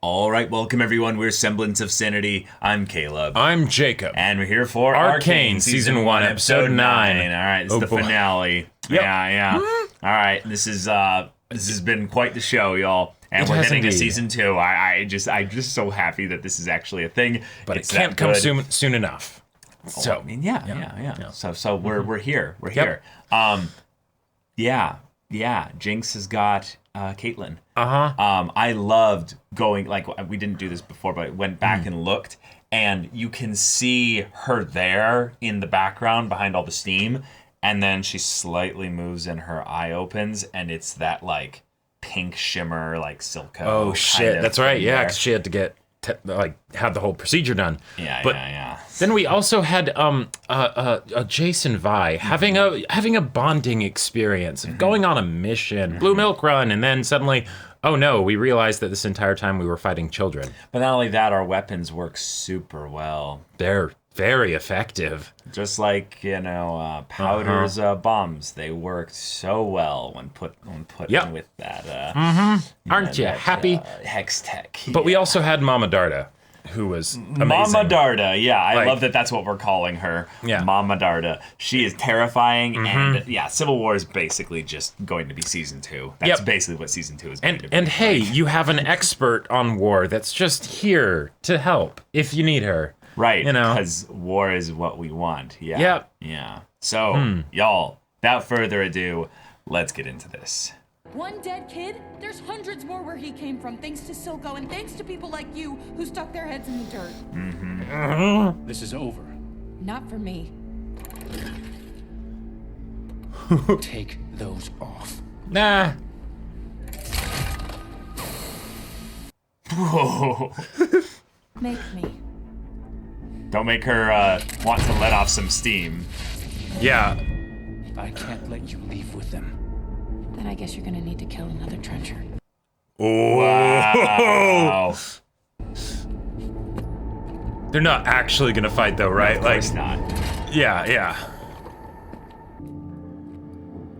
All right, welcome everyone. We're Semblance of Sanity. I'm Caleb. I'm Jacob. And we're here for Arcane, Season 1, Episode 9. All right, it's the finale. Yep. Yeah. All right, this has been quite the show, y'all. And we're getting to Season 2. I'm just so happy that this is actually a thing. But it can't come soon enough. So, I mean, yeah. So we're here. We're here. Yeah. Jinx has got Caitlyn. I loved going, like, we didn't do this before, but went back and looked, and you can see her there in the background behind all the steam, and then she slightly moves and her eye opens, and it's that, like, pink shimmer, like, Silco. Oh, shit. That's right. Yeah, because she had to get, have the whole procedure done. Yeah. Then we also had Jace and Vi having a bonding experience of going on a mission, Blue Milk Run, and then suddenly, oh no, we realized that this entire time we were fighting children. But not only that, our weapons work super well. They're very effective. Just like, Powder's bombs, they worked so well when put in with that. Aren't you happy? Hex tech. But we also had Mama Darda, who was amazing. Mama Darda, yeah, I love that. That's what we're calling her. Yeah. Mama Darda. She is terrifying, and yeah, Civil War is basically just going to be Season 2. That's basically what Season 2 is going to be. And hey, you have an expert on war that's just here to help if you need her. Right, because war is what we want. Yeah. Yep. Yeah. So, y'all, without further ado, let's get into this. One dead kid? There's hundreds more where he came from, thanks to Silco and thanks to people like you who stuck their heads in the dirt. This is over. Not for me. Take those off. Nah. Whoa. Make me. Don't make her want to let off some steam. Yeah. I can't let you leave with them. Then I guess you're gonna need to kill another trencher. Wow. They're not actually gonna fight though, right? Of course not. Yeah.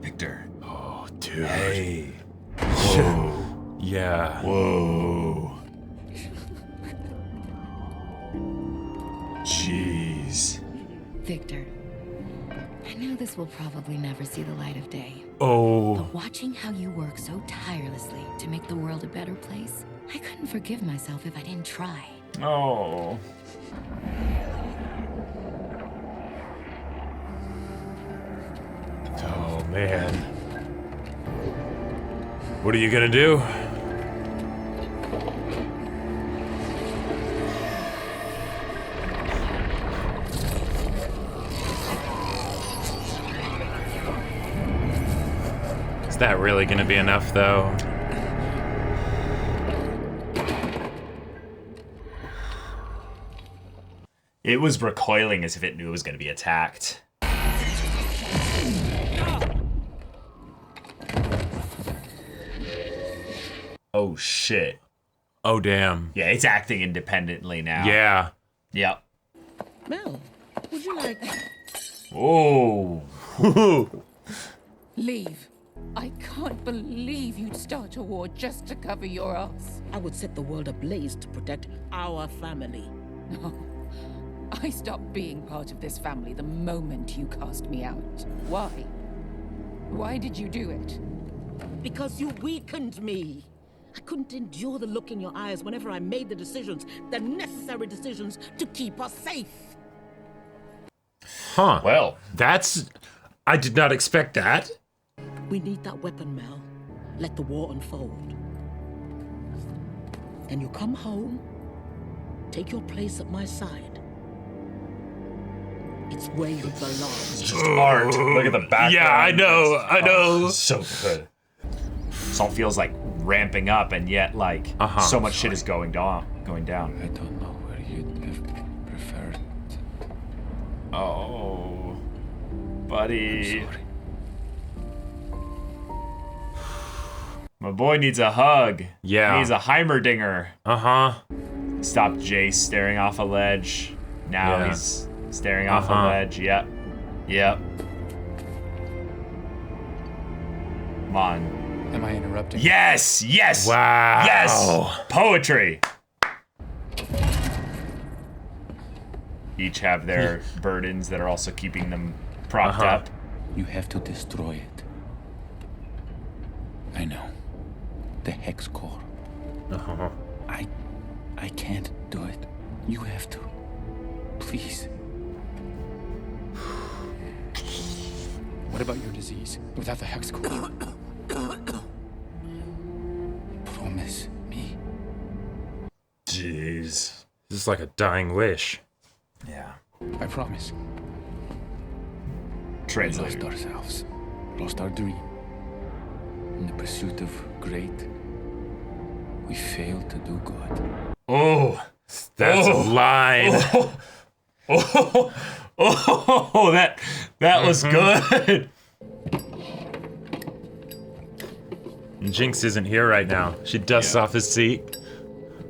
Victor. Oh, dude. Hey. Whoa. Yeah. Whoa. Jeez. Victor, I know this will probably never see the light of day. Oh. But watching how you work so tirelessly to make the world a better place, I couldn't forgive myself if I didn't try. Oh. Oh, man. What are you gonna do? Is that really gonna be enough, though? It was recoiling as if it knew it was going to be attacked. Oh, shit. Oh, damn. Yeah, it's acting independently now. Yeah. Yep. Mel, would you like... Oh. Leave. I can't believe you'd start a war just to cover your ass. I would set the world ablaze to protect our family. No. I stopped being part of this family the moment you cast me out. Why? Why did you do it? Because you weakened me. I couldn't endure the look in your eyes whenever I made the necessary decisions to keep us safe. Huh. Well. I did not expect that. We need that weapon, Mel. Let the war unfold. Then you come home, take your place at my side. It's where you belong. It's just art. Look at the background. Yeah, I know. Oh, so good. This all feels like ramping up, and yet, like, so much shit is going down. I don't know where you'd have preferred. Oh, buddy. I'm sorry. My boy needs a hug. Yeah. He needs a Heimerdinger. Stopped Jace staring off a ledge. Now he's staring off a ledge. Yep. Come on. Am I interrupting? Yes! Wow. Yes! Poetry! each have their burdens that are also keeping them propped up. You have to destroy it. I know. The hex core. I can't do it. You have to. Please. What about your disease? Without the hex core? Promise me. Jeez. This is like a dying wish. Yeah. I promise. We Translator. lost ourselves. Lost our dream. In the pursuit of great, we failed to do good. Oh. That's a line. Oh, that was good. Jinx isn't here right now. She dusts off his seat.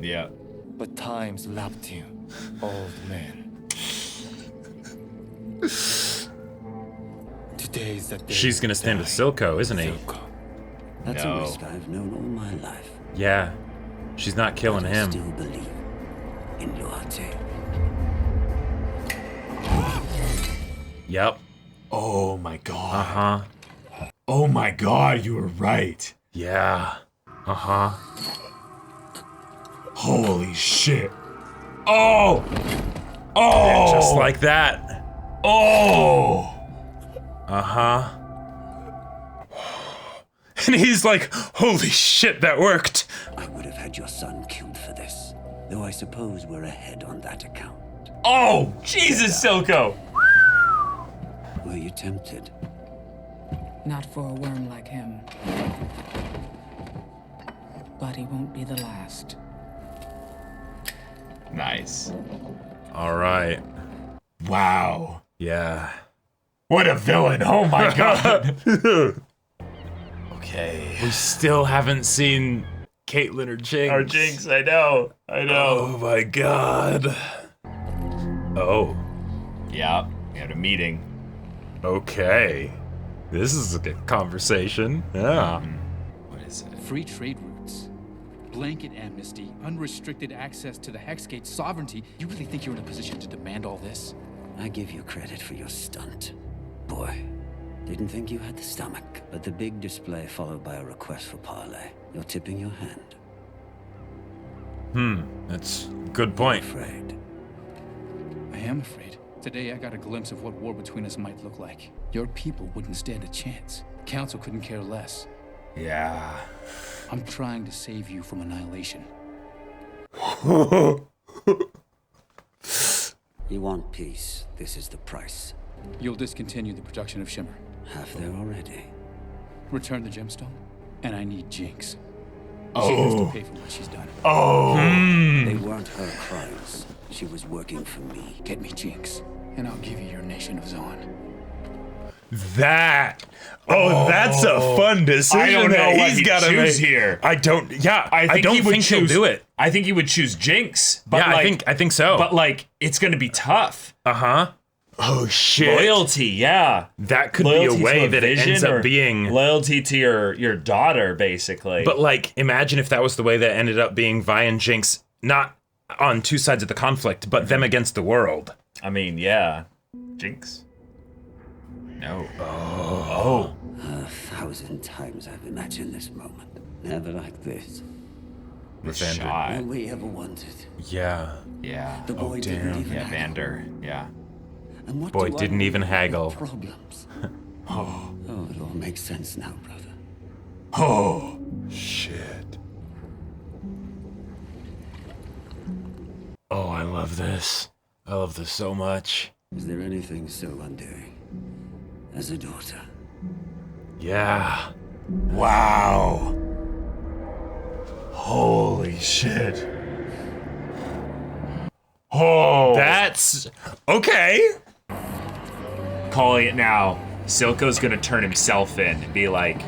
Yeah. But time's lapped you, old man. Today's the day. She's gonna stand with Silco, isn't he? Silco. That's No. a risk I've known all my life. Yeah. She's not killing I him. still believe in loyalty. Yep. Oh my god. Uh-huh. Oh my god, you were right. Yeah. Uh-huh. Holy shit. Oh. Oh. Just like that. Oh. Uh-huh. And he's like, holy shit, that worked. I would have had your son killed for this, though I suppose we're ahead on that account. Oh, Jesus, Silco. Were you tempted? Not for a worm like him. But he won't be the last. Nice. All right. Wow. Yeah. What a villain. Oh my god. Okay. We still haven't seen Caitlyn or Jinx. Our Jinx, I know. Oh my god. Oh. Yeah, we had a meeting. Okay. This is a good conversation. Yeah. What is it? Free trade routes, blanket amnesty, unrestricted access to the Hexgate sovereignty. You really think you're in a position to demand all this? I give you credit for your stunt. Boy, didn't think you had the stomach, but the big display followed by a request for parley. You're tipping your hand. That's a good point. Afraid. I am afraid. Today I got a glimpse of what war between us might look like. Your people wouldn't stand a chance. Council couldn't care less. Yeah. I'm trying to save you from annihilation. You want peace. This is the price. You'll discontinue the production of Shimmer. Half there already. Return the gemstone, and I need Jinx. She has to pay for what she's done. They weren't her crimes. She was working for me. Get me Jinx, and I'll give you your nation of Zon. That. Oh, that's a fun decision. I don't know that what he's he'd gotta choose make. here. I don't. Yeah, I don't he would think he'll do it. I think he would choose Jinx. But Yeah, like, I think so. But like, it's gonna be tough. Oh shit. Loyalty, yeah. That could Loyalty be a to way that it vision ends or up being. loyalty to your daughter, basically. But like, imagine if that was the way that ended up being Vi and Jinx, not on two sides of the conflict, but them against the world. I mean, yeah. Jinx. No. Oh. 1,000 times I've imagined this moment. Never like this. The Vander. shot. All we ever wanted. Yeah. Yeah. The boy didn't even Yeah, haggle. Vander. Yeah. And what Boy do I didn't do even with haggle. Problems. Oh, it all makes sense now, brother. Oh. Shit. Oh, I love this. I love this so much. Is there anything so undoing as a daughter? Yeah. Wow. Holy shit. Oh. That's okay. Calling it now. Silco's gonna turn himself in and be like,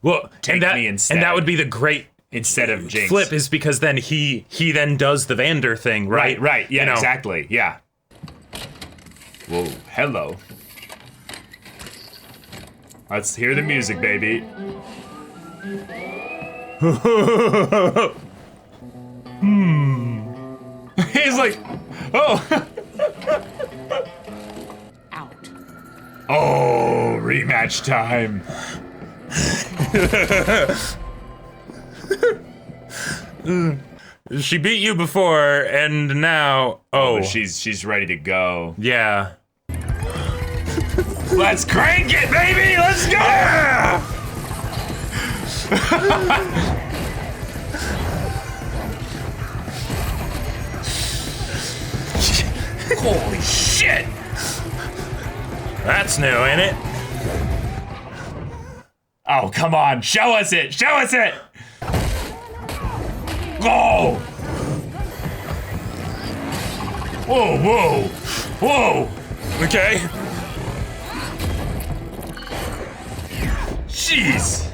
Well, Take me instead. and that would be the great instead of Jinx. flip, is because then he then does the Vander thing, right? Right. Yeah, You know, exactly. Yeah. Whoa. Hello. Let's hear the music, baby. He's like, oh. Oh, rematch time. She beat you before, and now... Oh, she's ready to go. Yeah. Let's crank it, baby! Let's go! Yeah! Holy shit! That's new, ain't it? Oh, come on. Show us it. Show us it. Go! Whoa, whoa, whoa. Okay. Jeez.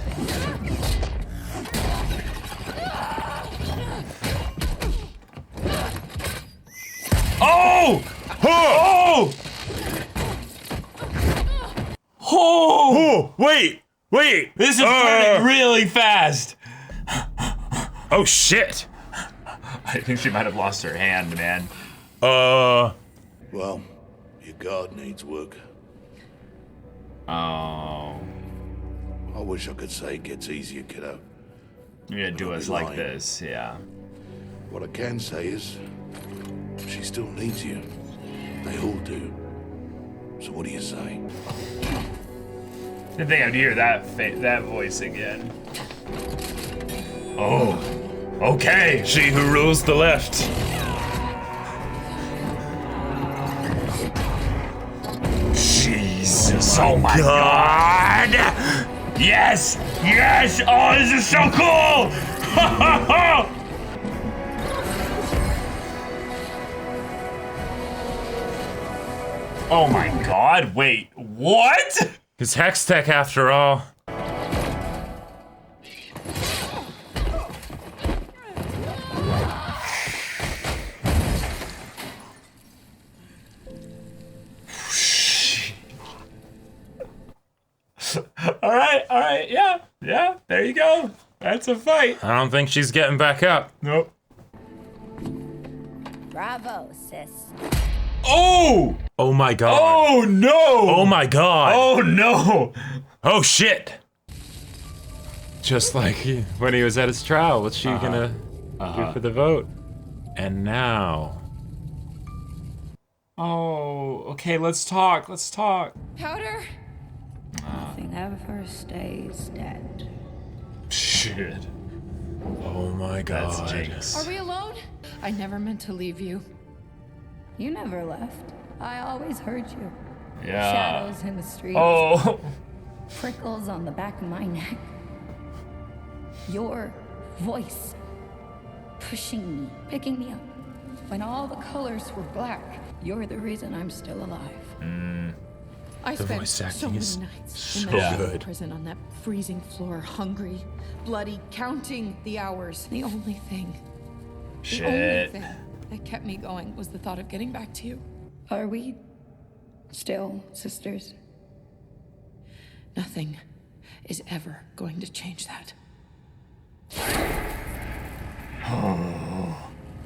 Oh! Oh! Oh! Wait! This is turning really fast. Oh shit! I think she might have lost her hand, man. Well, your guard needs work. Oh. I wish I could say it gets easier, kiddo. You're gonna do us like this, yeah. What I can say is, she still needs you. They all do. So what do you say? I think I'd hear that voice again. Oh, okay. She who rules the left. Jesus, oh my God. Yes, yes, oh, this is so cool. Oh my God, wait, what? It's Hex Tech after all. All right, yeah, there you go. That's a fight. I don't think she's getting back up. Nope. Bravo, sis. Oh! Oh my God. Oh no! Oh my God. Oh no! Oh shit! Just like when he was at his trial, what's she gonna do for the vote? And now... Oh, okay, let's talk. Powder? Nothing ever stays dead. Shit. Oh my God. That's Jinx. Are we alone? I never meant to leave you. You never left. I always heard you. Yeah. Shadows in the streets. Oh. Prickles on the back of my neck. Your voice. Pushing me, picking me up. When all the colors were black, you're the reason I'm still alive. I spent voice so acting many is nights so in that good. prison on that freezing floor, hungry, bloody, counting the hours. The only thing Shit. that kept me going was the thought of getting back to you. Are we still sisters? Nothing is ever going to change that.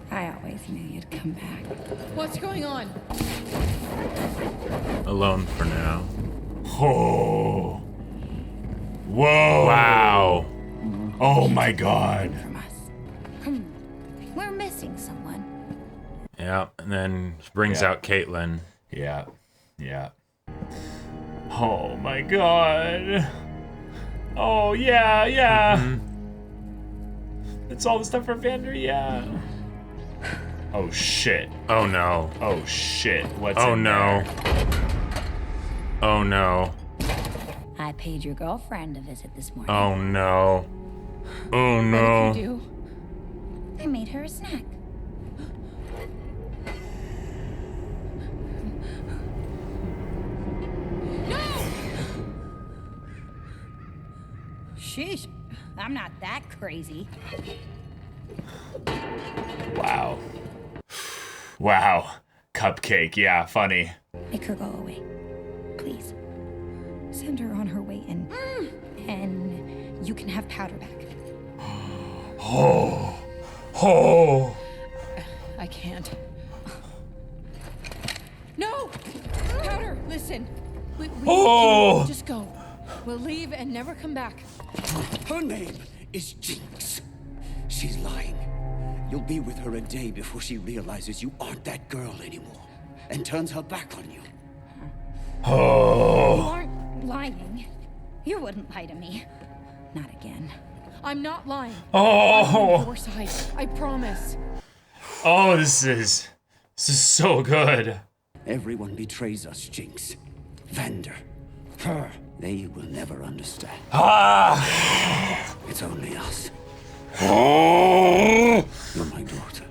I always knew you'd come back. What's going on? Alone for now. Oh. Whoa. Wow. Oh my God. From us. We're missing someone. Yeah, and then brings out Caitlin. Yeah. Oh my God. Oh yeah. It's all the stuff for Vander, yeah. Oh shit. Oh no. Oh shit. What's Oh in no. there? Oh no. I paid your girlfriend a visit this morning. Oh no. Oh What no. did you do? I made her a snack. Sheesh, I'm not that crazy. Wow. Wow. Cupcake, yeah, funny. Make her go away. Please. Send her on her way and you can have Powder back. Oh. I can't. No! Powder, listen. Oh! Just go. We'll leave and never come back. Her name is Jinx. She's lying. You'll be with her a day before she realizes you aren't that girl anymore and turns her back on you. You aren't lying. You wouldn't lie to me. Not again. I'm not lying. I'm on your side. I promise. Oh, this is so good. Everyone betrays us, Jinx. Vander. Her. They will never understand. It's only us. You're my daughter.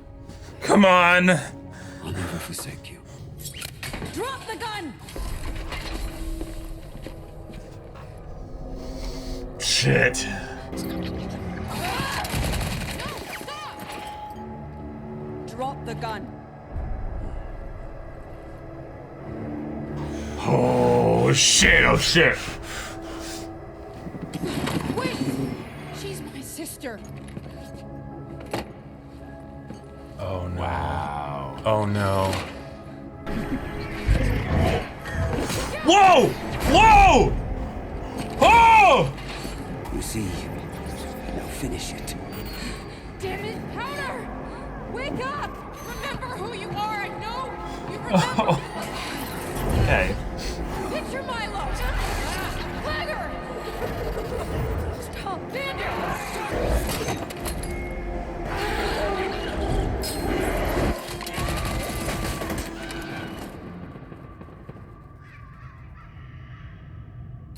Come on. I'll never forsake you. Drop the gun! Shit. Drop the gun. Oh shit, oh shit. Wait! She's my sister. Oh no. Wow. Oh no. Whoa! Whoa! Oh! You see, now finish it. Damn it, Powder! Wake up! Remember who you are, I know! You remember! Okay. Picture Milo! Clagger! Stop, Vander!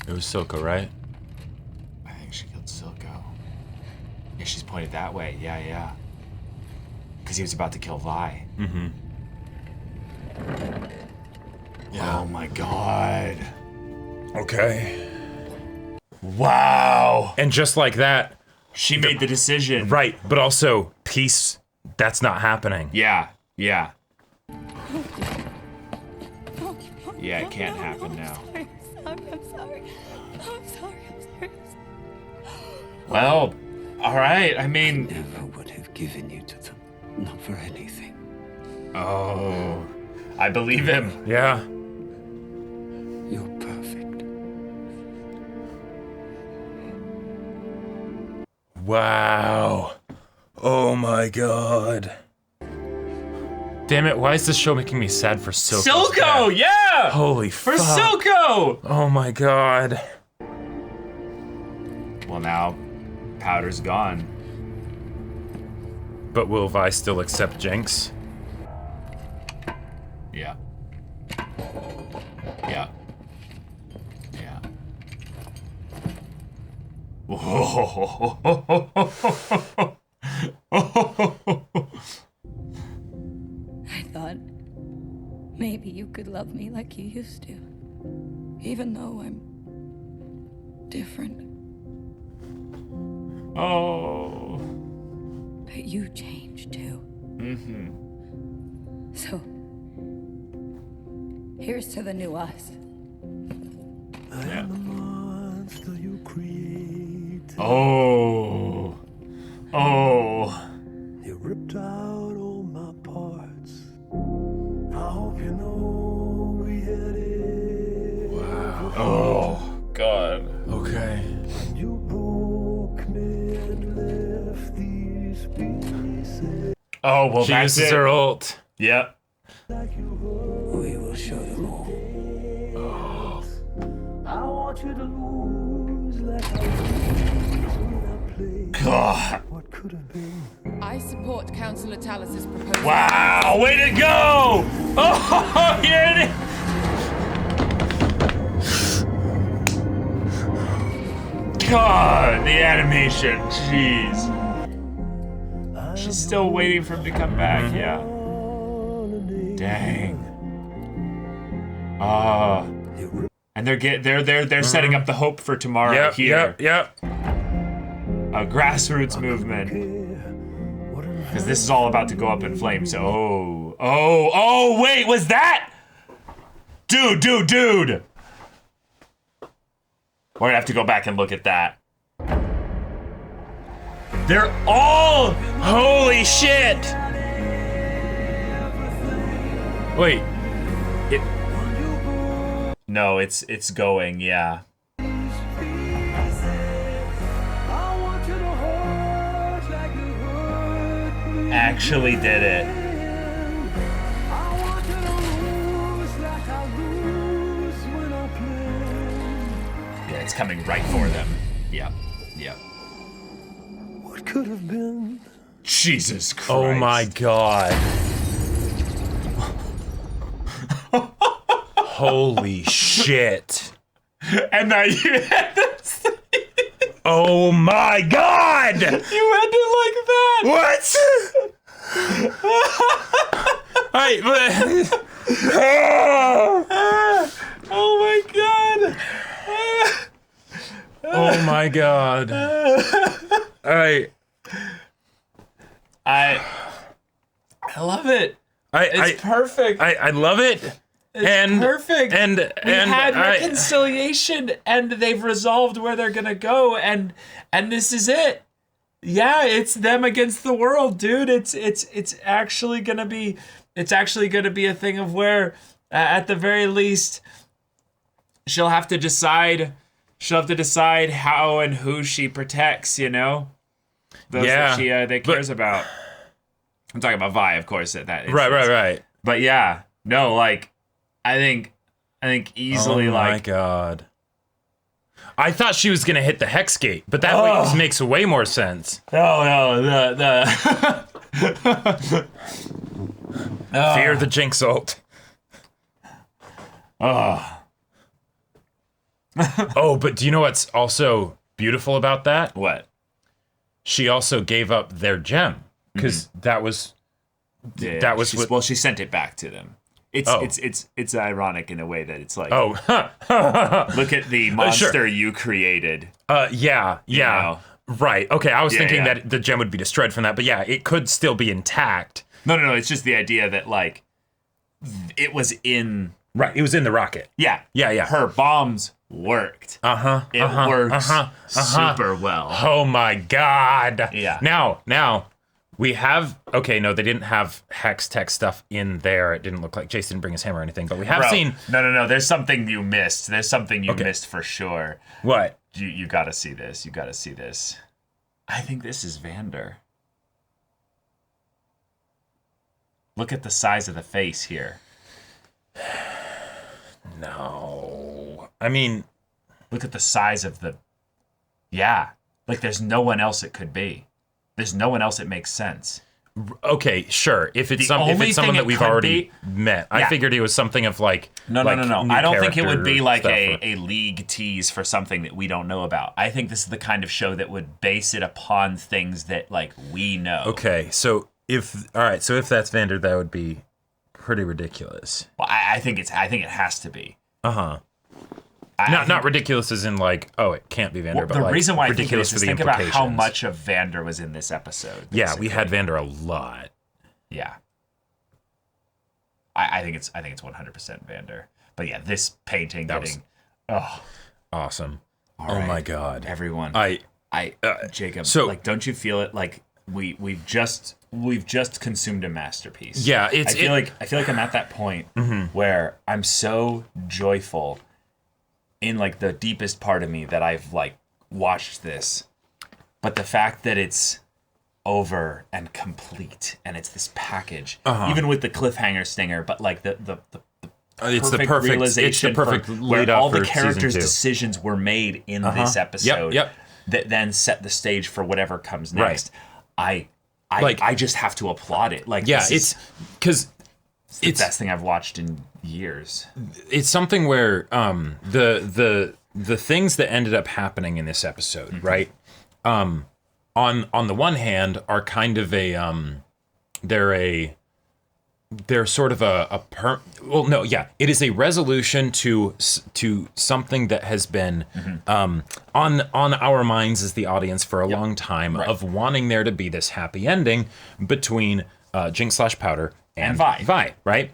It was Silco, right? I think she killed Silco. Yeah, she's pointed that way. Yeah. Because he was about to kill Vi. Mm-hmm. Yeah. Oh my god. Okay. Wow. And just like that, She made the decision. right, but also peace, that's not happening. Yeah. Yeah, it can't happen now. I'm sorry. Well, all right. I mean, Never would have given you to them. Not for anything. oh, I believe him. Yeah. You're perfect. Wow. Oh my god. Damn it, why is this show making me sad for Silco? Silco, yeah. Holy For fuck. Silco. Oh my god. Well, now Powder's gone. But will Vi still accept Jinx? Yeah. Yeah. Yeah. I thought maybe you could love me like you used to. Even though I'm different. Oh. But you changed too. Mm-hmm. So, here's to the new us. Yeah. Oh. Oh. You ripped out all my parts. I hope you know we had it. Wow. Oh. God. Okay. You broke me and left these pieces. Oh, well, She that's uses it. her ult. Yep. We will show them all. I want you to lose like I lose when I play. God. What could have been? I support Councillor Talus's proposal. Wow. Way to go. Oh, yeah. God, the animation. Jeez. She's still waiting for him to come back. Yeah. Dang. And they're setting up the hope for tomorrow here. Yep. A grassroots movement. Because this is all about to go up in flames. Oh, wait, was that? Dude. We're gonna have to go back and look at that. They're all, holy shit. Wait. No, it's going, yeah. Actually did it. Yeah, it's coming right for them. Yep. What could have been? Jesus Christ. Oh my god. Holy shit. And now you had this. Oh my god! You had it like that. What? Oh my god. Oh my god. I love it. It's perfect. I love it. It's perfect. And we had reconciliation, and they've resolved where they're gonna go, and this is it. Yeah, it's them against the world, dude. It's actually gonna be a thing of where, at the very least, she'll have to decide how and who she protects. You know, those that she cares about. I'm talking about Vi, of course. Right. But yeah, no, like. I think easily, like... Oh my god. I thought she was gonna hit the hex gate, but that makes way more sense. No, Fear the Jinx ult. Oh, but do you know what's also beautiful about that? What? She also gave up their gem, because that was she sent it back to them. It's ironic in a way that it's like, look at the monster you created. Yeah. You know? Right. Okay, I was thinking that the gem would be destroyed from that, but yeah, it could still be intact. No, it's just the idea that, like, it was in... Right, it was in the rocket. Yeah. Her bombs worked. It works super well. Oh my god. Yeah. Now... We have, okay, no, they didn't have hex tech stuff in there. It didn't look like Jason didn't bring his hammer or anything, but we have seen... No, there's something you missed. There's something you missed for sure. What? You gotta see this. I think this is Vander. Look at the size of the face here. No. I mean... Look at the size of the... Yeah. Like, there's no one else it could be. There's no one else it makes sense. Okay, sure. If it's someone that we've already met. I figured it was something of like... No. I don't think it would be like a league tease for something that we don't know about. I think this is the kind of show that would base it upon things that, like, we know. Okay, so if that's Vander, that would be pretty ridiculous. Well, I think it has to be. Not ridiculous as in like, it can't be Vander, but the like reason why I think it ridiculous is for the think about implications. how much of Vander was in this episode. Basically. Yeah, we had Vander a lot. Yeah. I think it's 100% Vander. But yeah, this painting awesome. All right. Oh my god. Everyone. Jacob, so, like, don't you feel it like we've just consumed a masterpiece? Yeah, I feel like I'm at that point where I'm so joyful in, like, the deepest part of me that I've, like, watched this. But the fact that it's over and complete and it's this package, even with the cliffhanger stinger, but like the perfect realization where all the characters' decisions were made in this episode that then set the stage for whatever comes next. I just have to applaud it. Like, it's because it's the best thing I've watched in years. It's something where the things that ended up happening in this episode, right? On the one hand are kind of they're sort of it is a resolution to something that has been on our minds as the audience for a long time, of wanting there to be this happy ending between Jinx / Powder and Vi, right?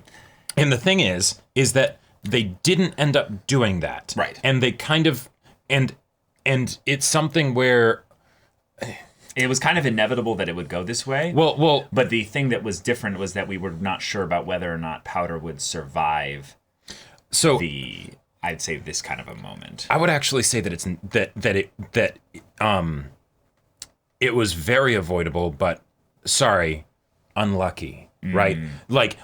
And the thing is that they didn't end up doing that. Right. And they kind of and it's something where it was kind of inevitable that it would go this way. Well, but the thing that was different was that we were not sure about whether or not Powder would survive the I'd say this kind of a moment. I would actually say that it was very avoidable, but sorry, unlucky. Right, like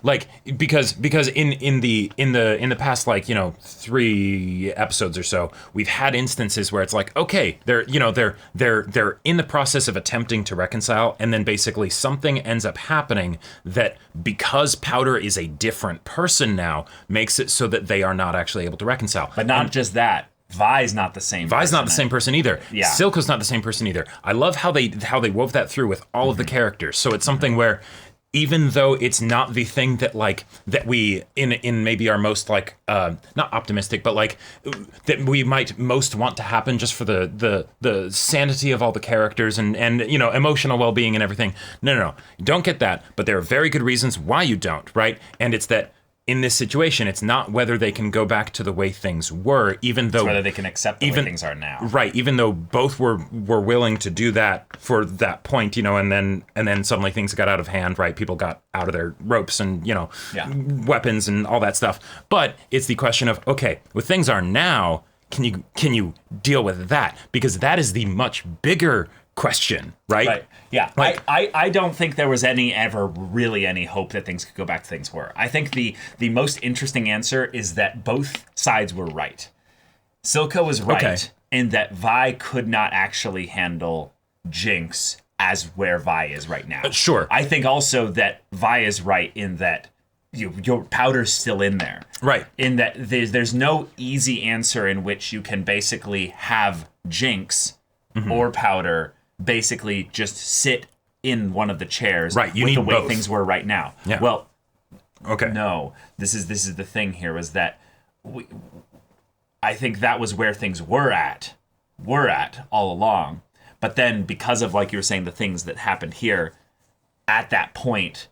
because in the past, like, 3 episodes or so, we've had instances where it's like, okay, they're in the process of attempting to reconcile, and then basically something ends up happening that, because Powder is a different person now, makes it so that they are not actually able to reconcile. But not just that. Vi's not the same. Vi's not the same person either. Yeah. Silco's not the same person either. I love how they wove that through with all of the characters. So it's something where, even though it's not the thing that we in maybe our most not optimistic, but that we might most want to happen just for the sanity of all the characters and emotional well-being and everything. No, don't get that. But there are very good reasons why you don't, right? And it's that in this situation, it's not whether they can go back to the way things were, even though... It's whether they can accept the way things are now. Right, even though both were willing to do that for that point, and then suddenly things got out of hand, right? People got out of their ropes and, weapons and all that stuff. But it's the question of, okay, what things are now, can you deal with that? Because that is the much bigger question, right? Right. Yeah. I don't think there was ever really any hope that things could go back to things were. I think the most interesting answer is that both sides were right. Silco was right in that Vi could not actually handle Jinx as where Vi is right now. Sure. I think also that Vi is right in that your Powder's still in there. Right. In that there's no easy answer in which you can basically have Jinx or Powder basically just sit in one of the chairs with the way both. things were right now. Yeah. Well, okay. No, this is the thing here, was that I think that was where things were at all along. But then, because of, like you were saying, the things that happened here, at that point,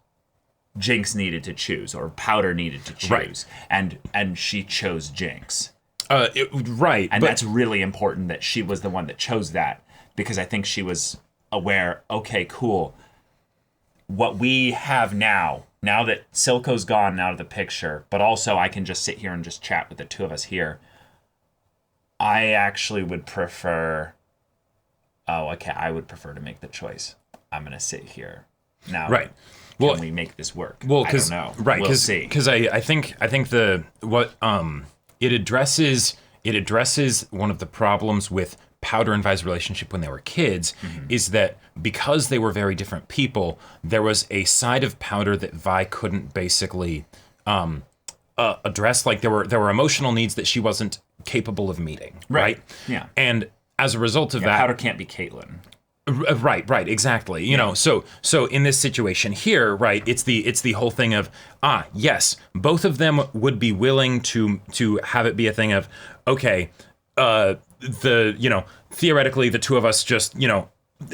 Jinx needed to choose, or Powder needed to choose, right. and she chose Jinx. Right. And that's really important that she was the one that chose that, because I think she was aware, okay, cool. What we have now that Silco's gone out of the picture, but also I can just sit here and just chat with the two of us here, I actually would prefer... I would prefer to make the choice. I'm going to sit here. Now, right. Can we make this work? Well, I don't know. Right, we'll see. Because I think it addresses one of the problems with Powder and Vi's relationship when they were kids, is that because they were very different people, there was a side of Powder that Vi couldn't basically address. Like there were emotional needs that she wasn't capable of meeting. Right. Yeah. And as a result of that, Powder can't be Caitlyn. Right, exactly. You know, so in this situation here, right, it's the whole thing of, yes, both of them would be willing to have it be a thing of, okay, theoretically the two of us just,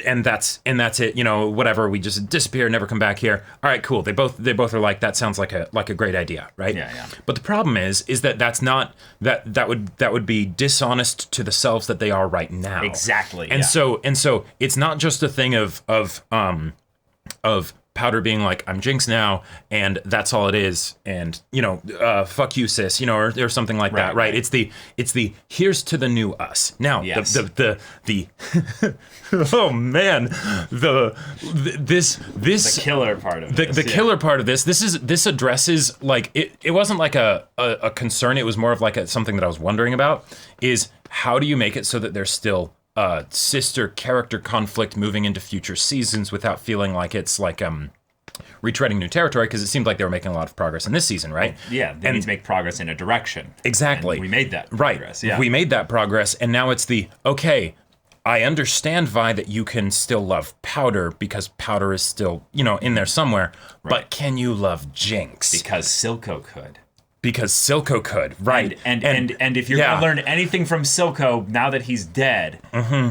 and that's it, whatever, we just disappear, never come back here. All right, cool. They both are like, that sounds like a great idea, right? Yeah. But the problem is that that's not that would be dishonest to the selves that they are right now. Exactly. And so it's not just a thing of Powder being like, I'm Jinx now, and that's all it is, and fuck you, sis, or something like that, right? It's the here's to the new us. Now, yes. the oh man, this the killer part of this, the killer part of this addresses, like, it wasn't like a concern, it was more of like something that I was wondering about, is how do you make it so that there's still sister character conflict moving into future seasons without feeling like it's like retreading new territory, because it seemed like they were making a lot of progress in this season, right? Yeah, they need to make progress in a direction. Exactly. And we made that progress. Right. Yeah. We made that progress, and now it's okay, I understand, Vi, that you can still love Powder because Powder is still, in there somewhere, but can you love Jinx? Because Silco could. Because Silco could, right? And if you're going to learn anything from Silco now that he's dead,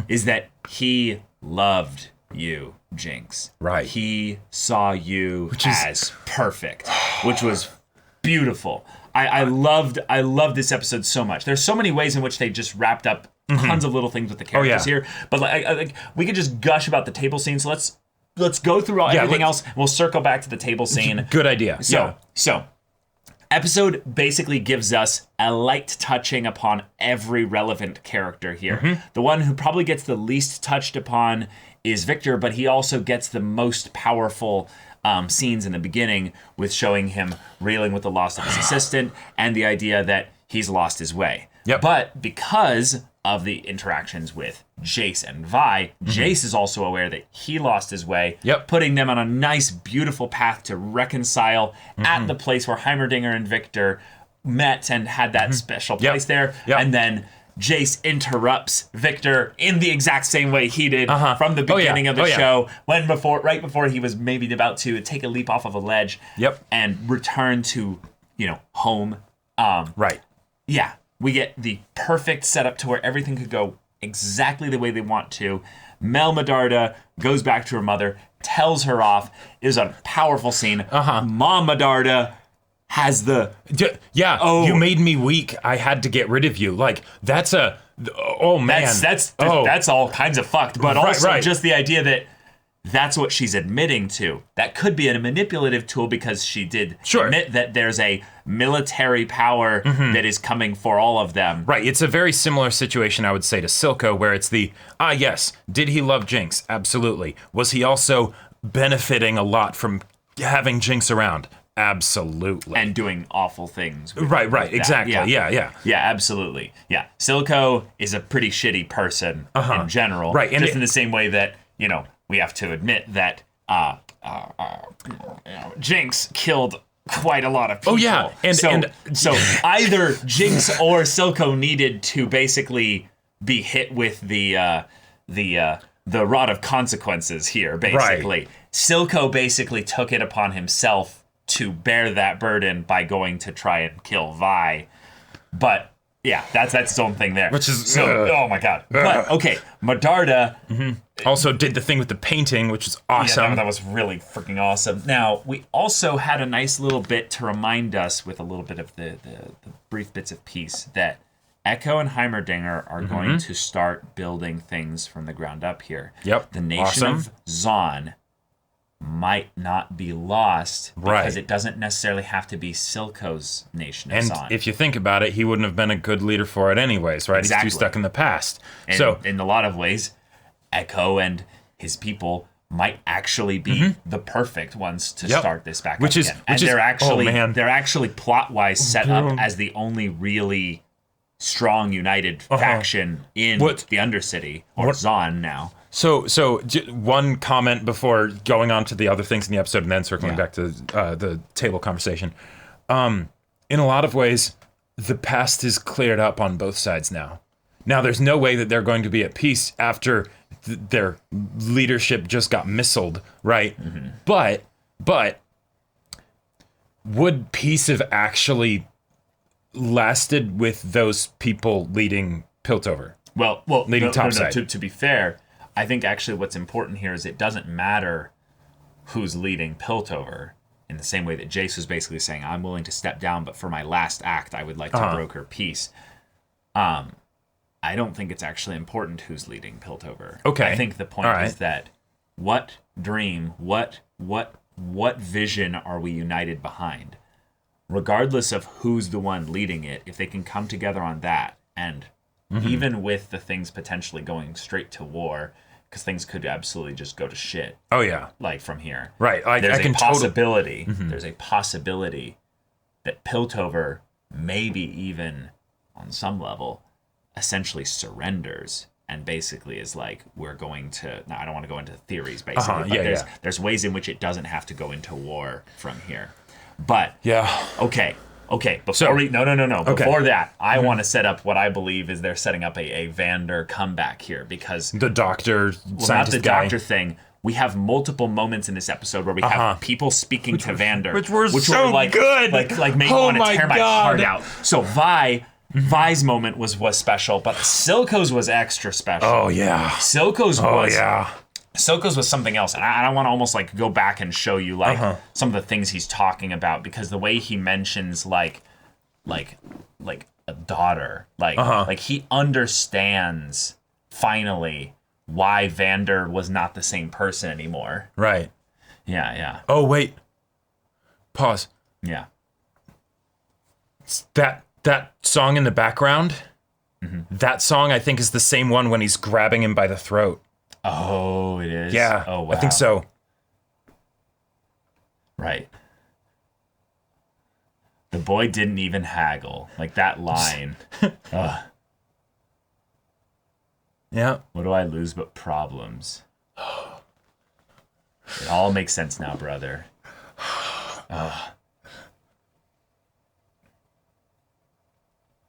is that he loved you, Jinx. Right. He saw you as perfect, which was beautiful. I loved this episode so much. There's so many ways in which they just wrapped up tons of little things with the characters here. But like we could just gush about the table scene. So let's go through everything else. We'll circle back to the table scene. Good idea. So Episode basically gives us a light touching upon every relevant character here. The one who probably gets the least touched upon is Victor, but he also gets the most powerful scenes in the beginning with showing him reeling with the loss of his assistant and the idea that he's lost his way. Yep. But because of the interactions with Jace and Vi, Jace is also aware that he lost his way, putting them on a nice, beautiful path to reconcile at the place where Heimerdinger and Victor met and had that special place there. And then Jace interrupts Victor in the exact same way he did from the beginning of the show, right before he was maybe about to take a leap off of a ledge and return to, home. Right. Yeah. We get the perfect setup to where everything could go exactly the way they want to. Mel Medarda goes back to her mother, tells her off. It was a powerful scene. Mom Medarda has the... you made me weak. I had to get rid of you. Like, that's a... Oh, man. That's all kinds of fucked. But also just the idea that that's what she's admitting to. That could be a manipulative tool because she did admit that there's a military power that is coming for all of them. Right. It's a very similar situation, I would say, to Silco, where it's the, yes, did he love Jinx? Absolutely. Was he also benefiting a lot from having Jinx around? Absolutely. And doing awful things. Right, exactly. Yeah, absolutely. Yeah. Silco is a pretty shitty person in general. Right. And just in the same way that, we have to admit that Jinx killed quite a lot of people. Oh, yeah. So either Jinx or Silco needed to basically be hit with the rod of consequences here, basically. Right. Silco basically took it upon himself to bear that burden by going to try and kill Vi. But yeah, that's its own thing there. Which is oh my god. But okay, Medarda also did the thing with the painting, which is awesome. Yeah, that was really freaking awesome. Now, we also had a nice little bit to remind us with a little bit of the brief bits of peace that Echo and Heimerdinger are going to start building things from the ground up here. Yep. The nation of Zon might not be lost because it doesn't necessarily have to be Silco's nation of Zon. And if you think about it, he wouldn't have been a good leader for it anyways, right? Exactly. He's too stuck in the past. And so in a lot of ways, Echo and his people might actually be the perfect ones to start this back up again. And they're actually plot-wise set up as the only really strong united faction in the Undercity, or Zon now. So one comment before going on to the other things in the episode and then circling back to the table conversation. In a lot of ways, the past is cleared up on both sides now. Now, there's no way that they're going to be at peace after their leadership just got missiled, right? But would peace have actually lasted with those people leading Piltover? Well, leading topside. To be fair, I think actually what's important here is it doesn't matter who's leading Piltover, in the same way that Jace was basically saying, I'm willing to step down, but for my last act, I would like to broker peace. I don't think it's actually important who's leading Piltover. Okay. I think the point is that what dream, what vision are we united behind? Regardless of who's the one leading it, if they can come together on that, and even with the things potentially going straight to war, because things could absolutely just go to shit. Oh yeah, like from here. Right. There's a possibility. There's a possibility that Piltover, maybe even on some level, essentially surrenders and basically is like, we're going to. Now, I don't want to go into theories, basically, but there's ways in which it doesn't have to go into war from here. But okay. Before Before that, I want to set up what I believe is they're setting up a Vander comeback here, because the doctor, not the doctor thing. We have multiple moments in this episode where we have people speaking to Vander, which were so like, good, like make me want to tear my heart out. So Vi's moment was special, but Silco's was extra special. Oh yeah, Silco's was something else, and I want to almost like go back and show you like some of the things he's talking about, because the way he mentions like a daughter, like he understands finally why Vander was not the same person anymore. Right. Yeah. Oh wait. Pause. Yeah. that song in the background, that song I think is the same one when he's grabbing him by the throat. Oh, it is? Yeah. Oh, wow. I think so. Right. The boy didn't even haggle. Like that line. Yeah. What do I lose but problems? It all makes sense now, brother.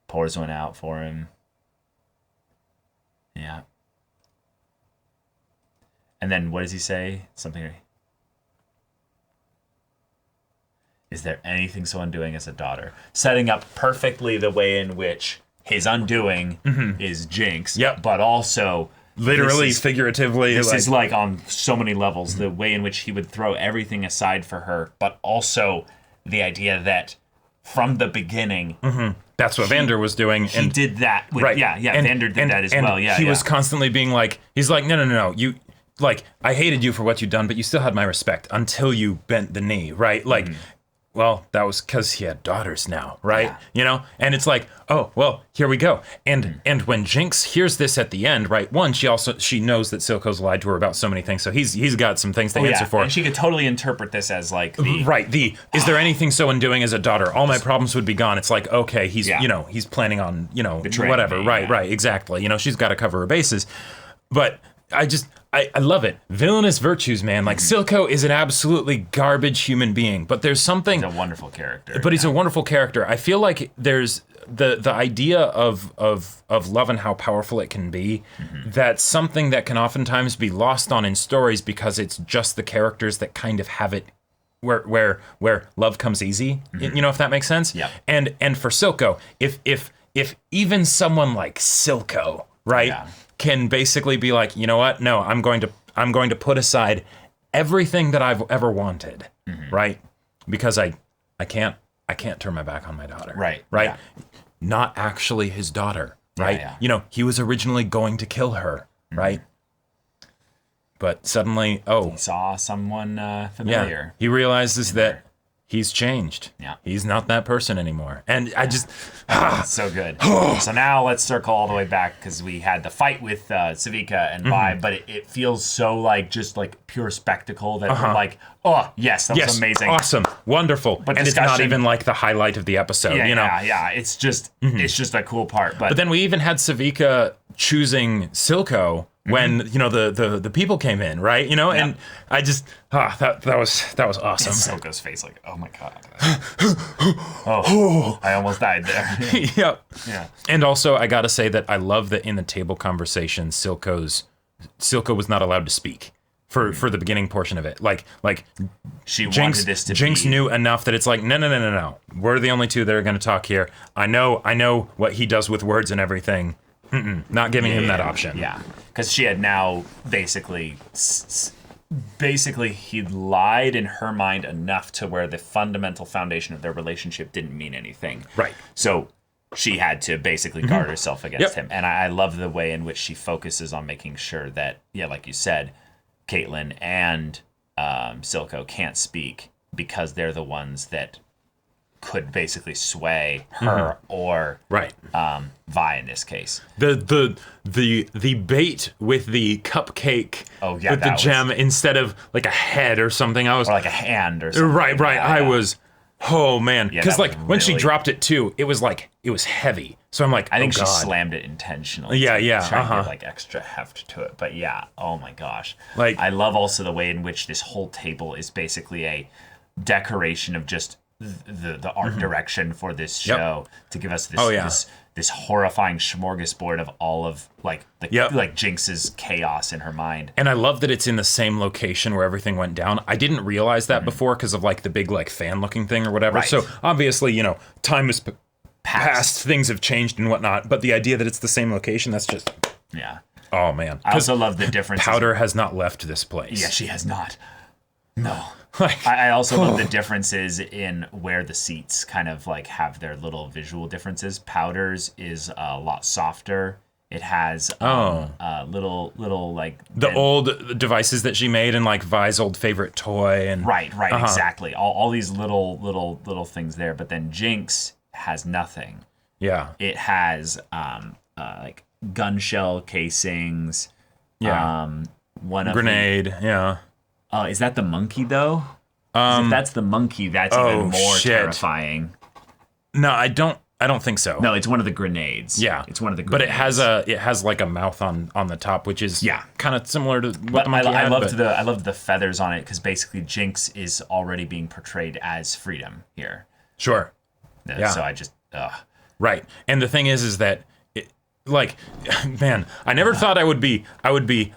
Pours one out for him. Yeah. And then what does he say? Something. Is there anything so undoing as a daughter? Setting up perfectly the way in which his undoing is Jinx. Yep. But also Literally, figuratively. This is like on so many levels, the way in which he would throw everything aside for her, but also the idea that from the beginning, that's what Vander was doing. He did that. With, yeah, and, Vander did that as well. Yeah, he was constantly being like, he's like, no, you, like, I hated you for what you'd done, but you still had my respect until you bent the knee, right? Like, well, that was because he had daughters now, right? Yeah. You know? And it's like, oh, well, here we go. And when Jinx hears this at the end, right? One, she knows that Silco's lied to her about so many things, so he's got some things to answer for. And she could totally interpret this as like is there anything so undoing as a daughter? All my problems would be gone. It's like, okay, he's he's planning on, betraying whatever. me, Right, exactly. She's got to cover her bases. But I love it. Villainous virtues, man. Like, Silco is an absolutely garbage human being, but there's something... He's a wonderful character. But he's a wonderful character. I feel like there's the idea of love and how powerful it can be. That's something that can oftentimes be lost on in stories because it's just the characters that kind of have it where love comes easy. If that makes sense? Yeah. And for Silco, if even someone like Silco, right? Yeah. Can basically be like, you know what? No, I'm going to put aside everything that I've ever wanted, right? Because I can't turn my back on my daughter, right? Yeah. Not actually his daughter, right? Yeah. He was originally going to kill her, right? But suddenly, he saw someone familiar. He realizes that he's changed. Yeah. He's not that person anymore. And I just... so good. So now let's circle all the way back because we had the fight with Savika and Vi, but it feels so like just like pure spectacle that we're like, oh, yes, that was amazing. Awesome. Wonderful. But and it's not even like the highlight of the episode, Yeah, it's just a cool part. But then we even had Savika choosing Silco when the people came in, right? And I just that was awesome. Silco's face, like, oh my god, I almost died there. Yep. Yeah. And also, I gotta say that I love that in the table conversation, Silco was not allowed to speak for the beginning portion of it. Like she Jinx, wanted this to Jinx be... knew enough that it's like, no. We're the only two that are gonna talk here. I know what he does with words and everything. Not giving him that option. Yeah, because she had now basically he'd lied in her mind enough to where the fundamental foundation of their relationship didn't mean anything. Right. So she had to basically guard herself against him. And I love the way in which she focuses on making sure that, like you said, Caitlin and Silco can't speak because they're the ones that could basically sway her or Vi in this case. The bait with the cupcake with the gem instead of like a head or something. Or like a hand or something. Right. I was, oh man, because like when she really... dropped it too, it was heavy. So I'm like, I think she slammed it intentionally. Yeah. Trying to get like extra heft to it. But yeah, oh my gosh. Like, I love also the way in which this whole table is basically a decoration of just the art direction for this show to give us this this horrifying smorgasbord of all of like Jinx's chaos in her mind. And I love that it's in the same location where everything went down. I didn't realize that before because of like the big like fan looking thing or whatever. Right. So obviously, time has passed, things have changed and whatnot. But the idea that it's the same location, that's just oh man. I also love the difference. Powder has not left this place. Yeah, she has not. No. I also love the differences in where the seats kind of like have their little visual differences. Powder's is a lot softer. It has little like the old devices that she made and like Vi's old favorite toy and right exactly all these little things there. But then Jinx has nothing. Yeah. It has like gun shell casings. Yeah. One Grenade. Yeah. Is that the monkey though? 'Cause if that's the monkey, that's even more terrifying. No, I don't think so. No, it's one of the grenades. Yeah, it's one of the grenades. But it has like a mouth on the top, which is kind of similar to what the monkey had. I loved the feathers on it because basically Jinx is already being portrayed as freedom here. Sure. Yeah. So I just right. And the thing is that like, man, I never thought I would be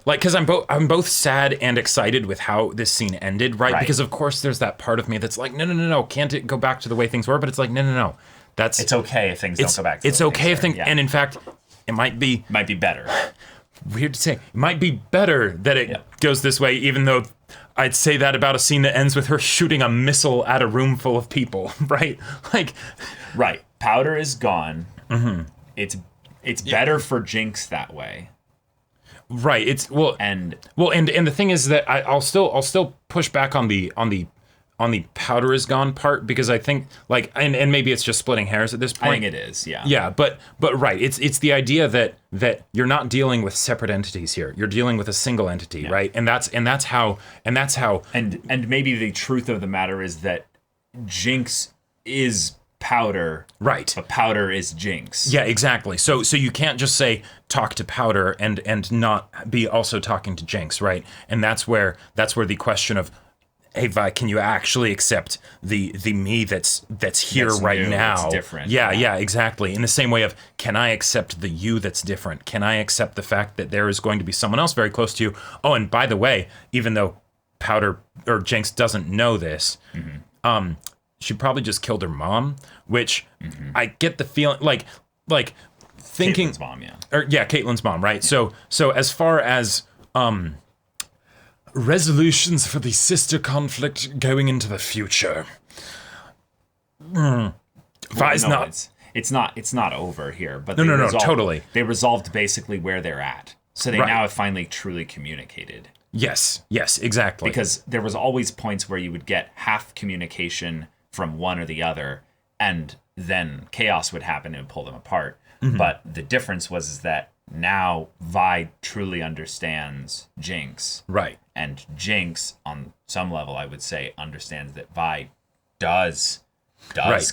like, because I'm both sad and excited with how this scene ended, right? Because of course there's that part of me that's like, no, can't it go back to the way things were? But it's like, no, it's okay if things don't go back to it's the way okay if things, yeah. and in fact, it might be better. Weird to say. It might be better that it goes this way, even though I'd say that about a scene that ends with her shooting a missile at a room full of people, right? Like, right. Powder is gone. Mm-hmm. It's better for Jinx that way. Right. And the thing is that I'll still push back on the powder is gone part, because I think like and maybe it's just splitting hairs at this point. I think it is, yeah. Yeah, but right. It's the idea that you're not dealing with separate entities here. You're dealing with a single entity, right? And that's how And maybe the truth of the matter is that Jinx is Powder, right? But Powder is Jinx. Yeah, exactly. So you can't just say talk to Powder and not be also talking to Jinx, right? And that's where the question of, hey Vi, can you actually accept the me that's here right now? That's different. Yeah, exactly. In the same way of, can I accept the you that's different? Can I accept the fact that there is going to be someone else very close to you? Oh, and by the way, even though Powder or Jinx doesn't know this, she probably just killed her mom, which I get the feeling like thinking Caitlyn's mom, yeah. Caitlyn's mom, right? Yeah. So as far as resolutions for the sister conflict going into the future, Vi's not. It's not over here, but no, totally. They resolved basically where they're at, so they now have finally truly communicated. Yes, exactly. Because there was always points where you would get half communication from one or the other, and then chaos would happen and pull them apart. Mm-hmm. But the difference was that now Vi truly understands Jinx. Right. And Jinx, on some level, I would say, understands that Vi does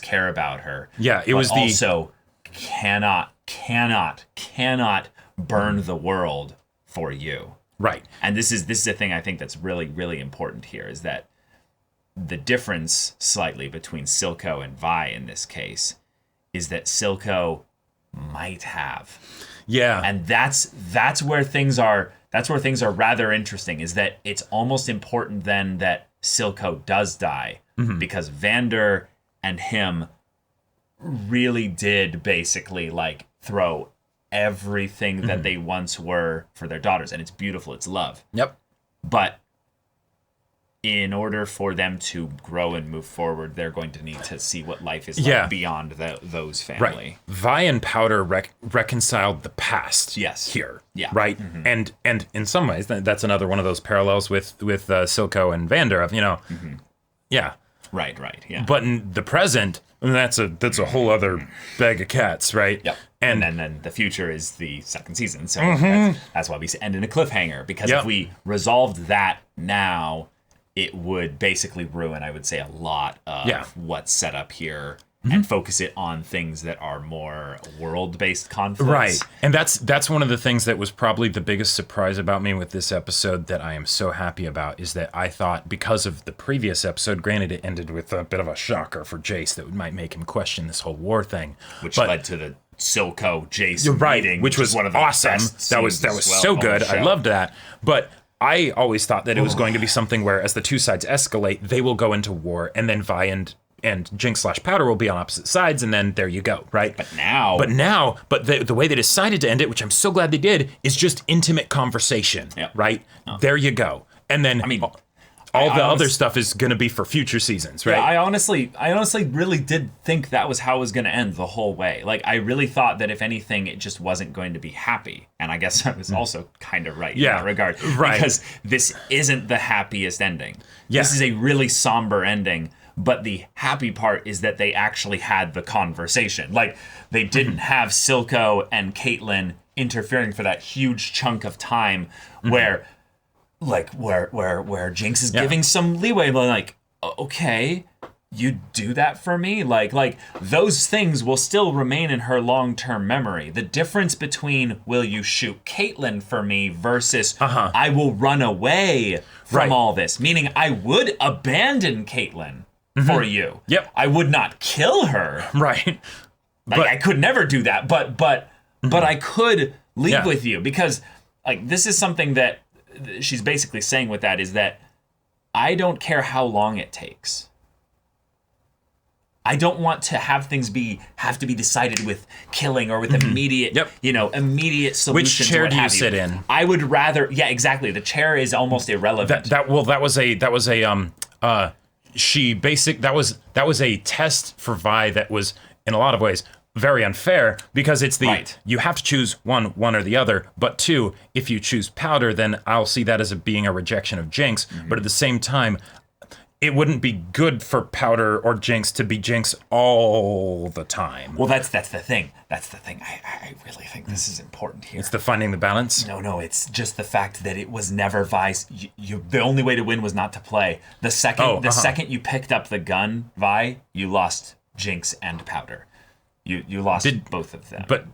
care about her. Yeah, it was also cannot burn the world for you. Right. And this is a thing I think that's really, really important here, is that the difference slightly between Silco and Vi in this case is that Silco might have. Yeah. And that's where things are rather interesting, is that it's almost important then that Silco does die, because Vander and him really did basically like throw everything that they once were for their daughters, and it's beautiful, it's love. Yep. But in order for them to grow and move forward, they're going to need to see what life is like beyond those family. Right. Vi and Powder reconciled the past. Yes. Here. Yeah. Right. And in some ways, that's another one of those parallels with Silco and Vander of, yeah. Right. Yeah. But in the present, that's a whole other bag of cats, right? Yep. And then the future is the second season, so that's why we end in a cliffhanger, because if we resolved that now, it would basically ruin, I would say, a lot of what's set up here, and focus it on things that are more world-based conflicts. Right. And that's one of the things that was probably the biggest surprise about me with this episode that I am so happy about, is that I thought, because of the previous episode, granted it ended with a bit of a shocker for Jace that might make him question this whole war thing. Which led to the Silco Jace meeting, which was one of the awesome. best That was so good. I loved that. But I always thought that it was going to be something where, as the two sides escalate, they will go into war, and then Vi and Jinx/Powder will be on opposite sides, and then there you go, right? But the way they decided to end it, which I'm so glad they did, is just intimate conversation, right? There you go. And then all the other stuff is going to be for future seasons, right? Yeah, I honestly really did think that was how it was going to end the whole way. Like, I really thought that if anything, it just wasn't going to be happy. And I guess I was also kind of right in that regard. Right. Because this isn't the happiest ending. Yeah. This is a really somber ending. But the happy part is that they actually had the conversation. Like, they didn't have Silco and Caitlyn interfering for that huge chunk of time where Jinx is giving some leeway, like, okay, you do that for me? Like those things will still remain in her long-term memory. The difference between will you shoot Caitlyn for me versus I will run away from all this, meaning I would abandon Caitlyn for you. Yep. I would not kill her. Right. Like, I could never do that, but I could leave with you, because like this is something that she's basically saying with that is that I don't care how long it takes. I don't want to have things have to be decided with killing or with immediate, immediate solutions. Which chair do you sit in? I would rather, exactly. The chair is almost irrelevant. That was a test for Vi that was in a lot of ways very unfair, because it's you have to choose one or the other, but two, if you choose Powder, then I'll see that as being a rejection of Jinx, but at the same time, it wouldn't be good for Powder or Jinx to be Jinx all the time. Well, that's the thing. That's the thing. I really think this is important here. It's the finding the balance? No, it's just the fact that it was never Vi's. The only way to win was not to play. The second you picked up the gun, Vi, you lost Jinx and Powder. You lost both of them. But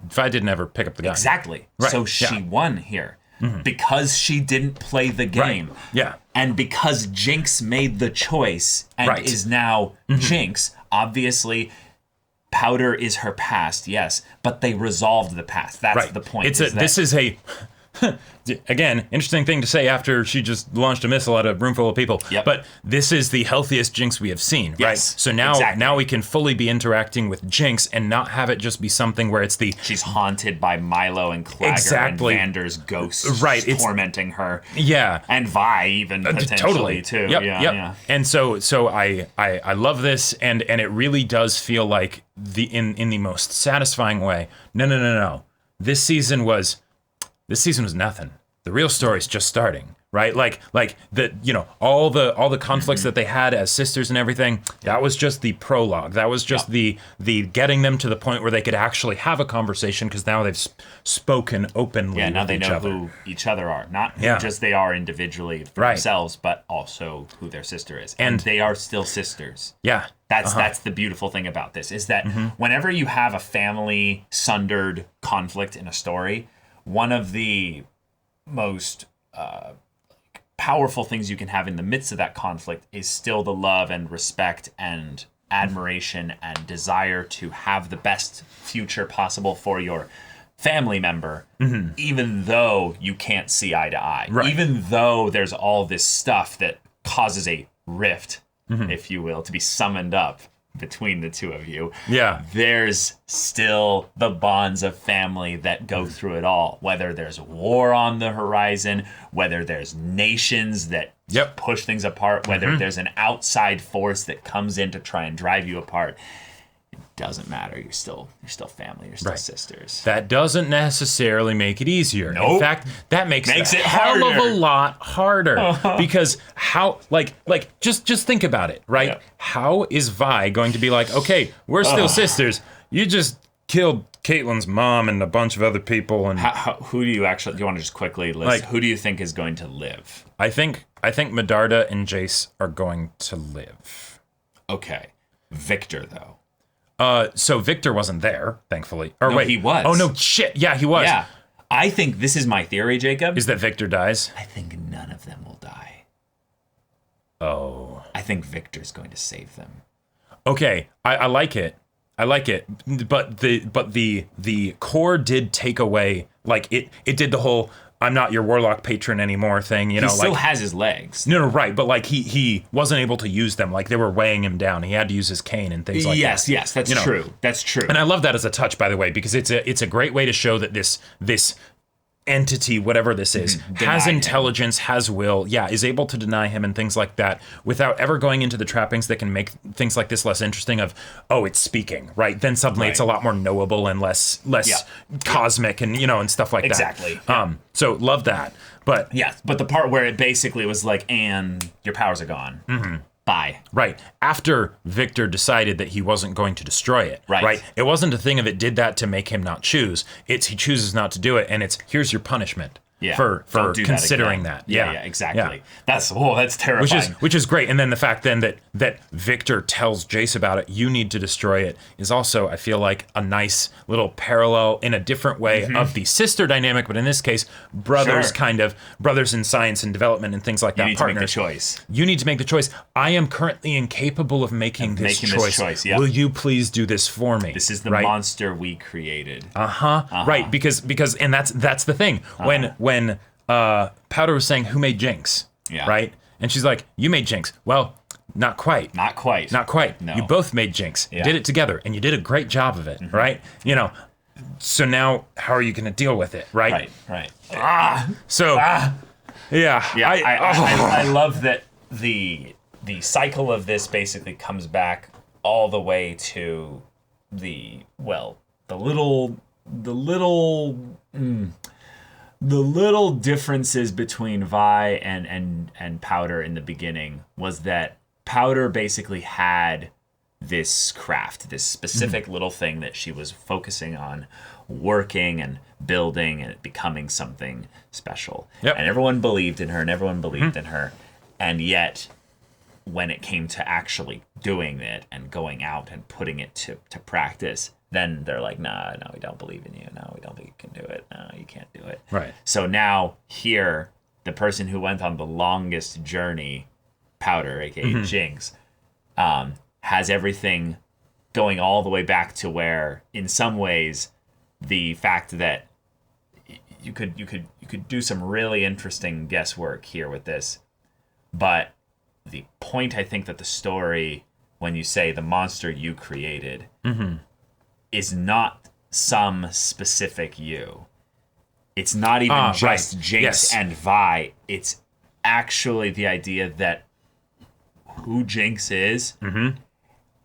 Vi didn't ever pick up the gun. Exactly. Right. So she won here. Because she didn't play the game. Right. Yeah. And because Jinx made the choice and is now Jinx, obviously Powder is her past, yes, but they resolved the past. That's the point. This is a again, interesting thing to say after she just launched a missile at a room full of people. Yep. But this is the healthiest Jinx we have seen, right? So now we can fully be interacting with Jinx and not have it just be something where it's she's haunted by Milo and Clagger and Vander's ghosts tormenting her. Yeah. And Vi even potentially too. Yep. Yeah. And so I love this, and it really does feel like in the most satisfying way. No. This season was nothing. The real story is just starting, right? Like all the conflicts that they had as sisters and everything. That was just the prologue. That was just the getting them to the point where they could actually have a conversation, because now they've spoken openly. Yeah, now they know who each other are, not who just they are individually for themselves, but also who their sister is, and they are still sisters. Yeah. That's the beautiful thing about this, is that whenever you have a family sundered conflict in a story, one of the most powerful things you can have in the midst of that conflict is still the love and respect and admiration and desire to have the best future possible for your family member, even though you can't see eye to eye, even though there's all this stuff that causes a rift, if you will, to be summoned up between the two of you. Yeah. There's still the bonds of family that go through it all. Whether there's war on the horizon, whether there's nations that push things apart, whether there's an outside force that comes in to try and drive you apart. It doesn't matter. You're still family. You're still sisters. That doesn't necessarily make it easier. Nope. In fact, that makes it a harder. hell of a lot harder. Because how, just think about it, right? Yeah. How is Vi going to be like, okay, we're still sisters. You just killed Caitlyn's mom and a bunch of other people, and who do you want to just quickly list? Who do you think is going to live? I think Medarda and Jace are going to live. Okay, Victor though. So Victor wasn't there, thankfully. He was. Oh no, shit. Yeah, he was. Yeah. I think this is my theory, Jacob. Is that Victor dies? I think none of them will die. Oh. I think Victor's going to save them. Okay, I like it. But the core did take away, it did the whole I'm not your warlock patron anymore thing, He still has his legs. No, right, but he wasn't able to use them. They were weighing him down. He had to use his cane and things like that. Yes, that's true. That's true. And I love that as a touch, by the way, because it's a great way to show that this entity, whatever this is, has intelligence, has will, is able to deny him and things like that without ever going into the trappings that can make things like this less interesting of, it's speaking, right? Then suddenly it's a lot more knowable and less cosmic and, and stuff like that. Exactly. So love that. But but the part where it basically was like, and your powers are gone. Bye. Right. After Victor decided that he wasn't going to destroy it. Right. It wasn't a thing of it did that to make him not choose. It's he chooses not to do it, and it's here's your punishment. Yeah. For Don't do considering again. that. Yeah, exactly. Yeah. That's terrifying. Which is great. And then the fact then that Victor tells Jace about it, you need to destroy it, is also, I feel like, a nice little parallel in a different way of the sister dynamic, but in this case, brothers brothers in science and development and things like that. You need to make the choice. You need to make the choice. I am currently incapable of making this choice. Yeah. Will you please do this for me? This is the monster we created. Right, because and that's the thing. When Powder was saying, who made Jinx? Yeah. Right? And she's like, you made Jinx. Well, not quite. Not quite. No. You both made Jinx. Yeah. Did it together, and you did a great job of it, right? You know, so now how are you going to deal with it, right? Right. Yeah. I love that the cycle of this basically comes back all the way to the little differences between Vi and Powder in the beginning was that Powder basically had this craft, this specific little thing that she was focusing on working and building and it becoming something special. Yep. And everyone believed in her and everyone believed in her. And yet when it came to actually doing it and going out and putting it to practice, then they're like, no, we don't believe in you. No, we don't think you can do it. No, you can't do it. Right. So now here, the person who went on the longest journey, Powder, aka Jinx, has everything going all the way back to where, in some ways, the fact that you could do some really interesting guesswork here with this, but the point I think that the story, when you say the monster you created, is not some specific you. It's not even just Jinx and Vi. It's actually the idea that who Jinx is,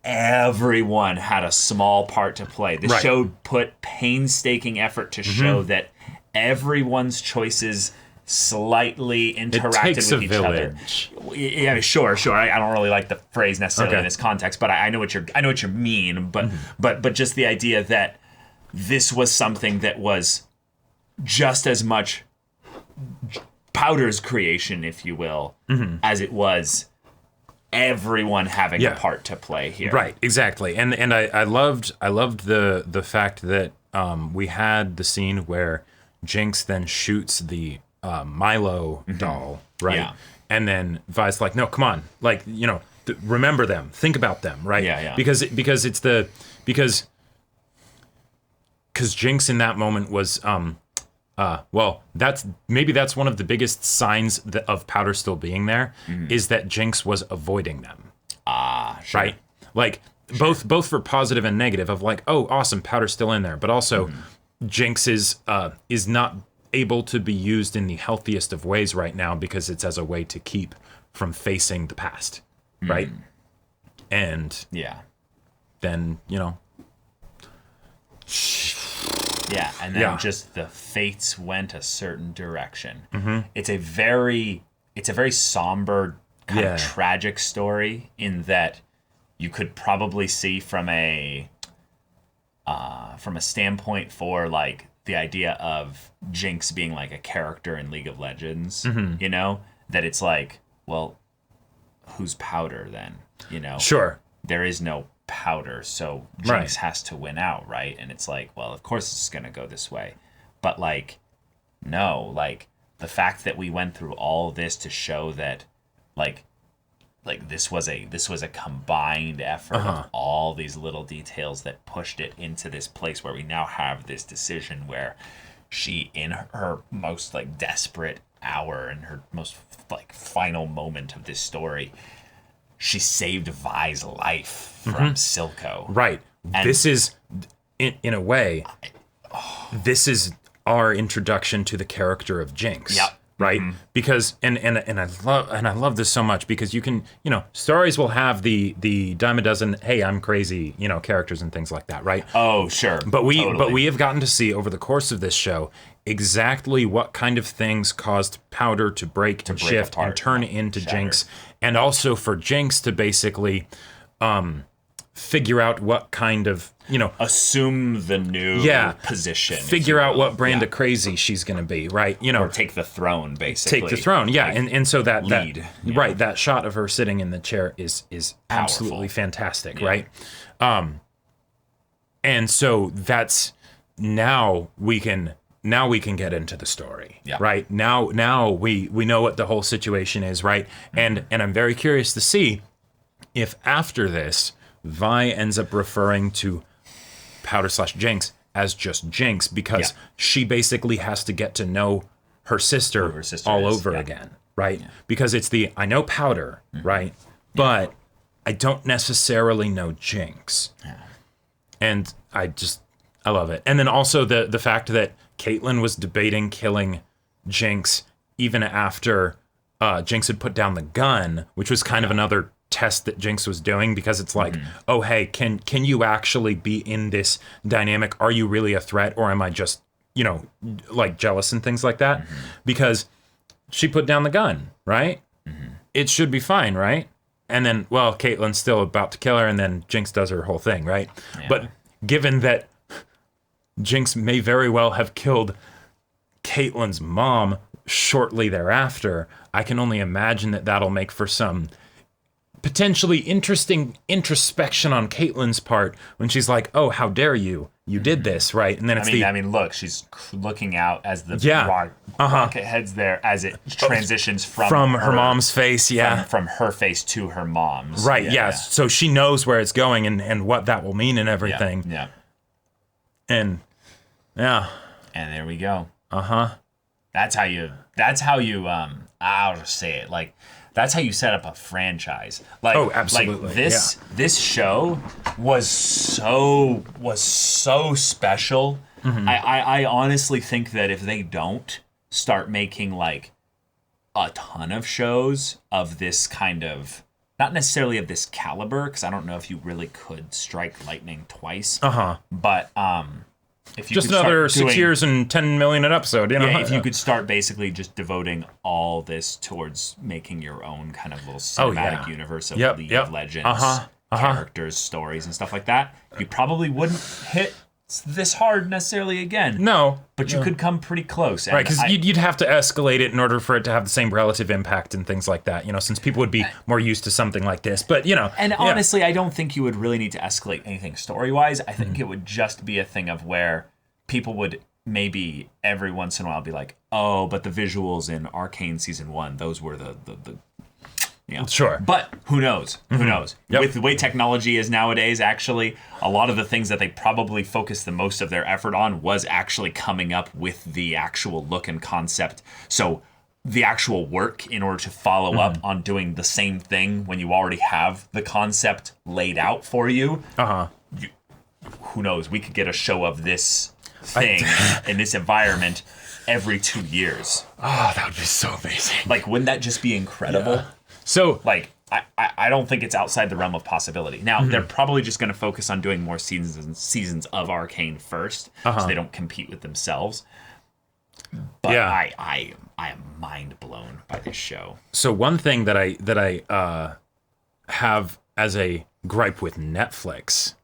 everyone had a small part to play. The show put painstaking effort to show that everyone's choices slightly interacted with each other. Yeah, sure. I don't really like the phrase necessarily in this context, but I know what you mean. But just the idea that this was something that was just as much Powder's creation, if you will, as it was everyone having a part to play here. Right, exactly. And I loved the fact that we had the scene where Jinx then shoots the Milo doll, right? Yeah. And then Vi's like, no, come on, like, you know, remember them, think about them, right? Yeah. Because Jinx in that moment was well, that's one of the biggest signs of Powder still being there, is that Jinx was avoiding them. Sure. Right? Like both for positive and negative of like, oh, awesome, Powder's still in there, but also Jinx is not able to be used in the healthiest of ways right now because it's as a way to keep from facing the past, right? And then, you know, and then just the fates went a certain direction. It's a very somber kind of tragic story in that you could probably see from a standpoint for like the idea of Jinx being like a character in League of Legends, you know, that it's like, well, who's Powder then? You know, sure, there is no Powder, so Jinx has to win out, right? And it's like, well, of course it's gonna go this way, but like, no, like the fact that we went through all this to show that, like this was a combined effort of all these little details that pushed it into this place where we now have this decision where she, in her most like desperate hour and her most like final moment of this story, she saved Vi's life from Silco. Right. And this is, in a way, this is our introduction to the character of Jinx. Yep. right? Because and I love this so much because you can, stories will have the dime a dozen, hey, I'm crazy, characters and things like that, right? Oh, sure. But we have gotten to see over the course of this show exactly what kind of things caused Powder to break and shift apart, and turn into shatter. Jinx, and also for Jinx to basically figure out what kind of, assume the new position. Figure out what brand of crazy she's going to be, right? Or take the throne, basically. Take the throne, yeah. Like, and so that lead. Right, that shot of her sitting in the chair is absolutely fantastic, right? And so that's now we can get into the story, right? Now we know what the whole situation is, right? And I'm very curious to see if after this, Vi ends up referring to Powder/Jinx as just Jinx because she basically has to get to know her sister all over again, right? Because it's I know Powder, right? But I don't necessarily know Jinx. And I love it. And then also the fact that Caitlyn was debating killing Jinx even after Jinx had put down the gun, which was kind of another test that Jinx was doing, because it's like, oh, hey, can you actually be in this dynamic? Are you really a threat, or am I just, like jealous and things like that? Because she put down the gun, right? It should be fine, right? And then, well, Caitlyn's still about to kill her, and then Jinx does her whole thing, right? But given that Jinx may very well have killed Caitlyn's mom shortly thereafter, I can only imagine that that'll make for some potentially interesting introspection on Caitlyn's part when she's like, "Oh, how dare you? You did this," right? And then it's look, she's looking out as the rocket heads there as it transitions from her mom's face, from her face to her mom's, right? Yeah. So she knows where it's going and what that will mean and everything. Yeah. And and there we go. That's how you. I'll just say it like. That's how you set up a franchise. Like, absolutely. Like this show was so special. I honestly think that if they don't start making like a ton of shows of this kind of, not necessarily of this caliber, because I don't know if you really could strike lightning twice. But if you just another 6 years and 10 million an episode, if you could start basically just devoting all this towards making your own kind of little cinematic universe of League of Legends, characters, stories, and stuff like that, you probably wouldn't hit this hard necessarily again. No. But you could come pretty close. Right, because you'd have to escalate it in order for it to have the same relative impact and things like that, since people would be more used to something like this. But, And honestly, I don't think you would really need to escalate anything story-wise. I think it would just be a thing of where people would maybe every once in a while be like, oh, but the visuals in Arcane Season 1, those were the Sure. But who knows? Who knows? Yep. With the way technology is nowadays, actually, a lot of the things that they probably focused the most of their effort on was actually coming up with the actual look and concept. So the actual work in order to follow up on doing the same thing when you already have the concept laid out for you. Who knows? We could get a show of this thing in this environment every 2 years. Oh, that would be so amazing. Like, wouldn't that just be incredible? Yeah. So, like, I don't think it's outside the realm of possibility. Now, they're probably just going to focus on doing more seasons of Arcane first, so they don't compete with themselves. But I am mind blown by this show. So one thing that I have as a gripe with Netflix,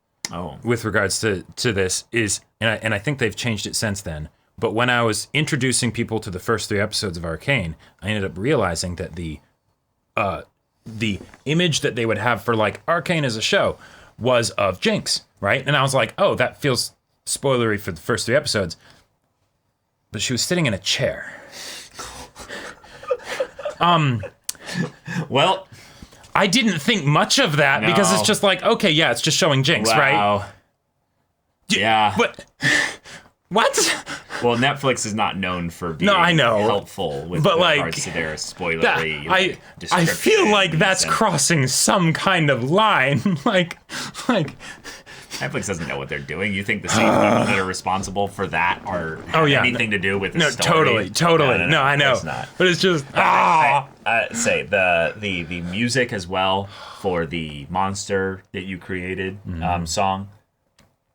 with regards to this is, and I think they've changed it since then, but when I was introducing people to the first 3 episodes of Arcane, I ended up realizing that the image that they would have for like Arcane as a show was of Jinx, right? And I was like, oh, that feels spoilery for the first 3 episodes. But she was sitting in a chair. Well, I didn't think much of that because it's just like, okay, yeah, it's just showing Jinx, right? Yeah. But what? Well, Netflix is not known for being helpful with regards to their spoilery. I feel like that's crossing some kind of line. like Netflix doesn't know what they're doing. You think the same people that are responsible for that are have anything to do with the story? Totally. No, I know. It's not. But it's just I say the music as well for the monster that you created song.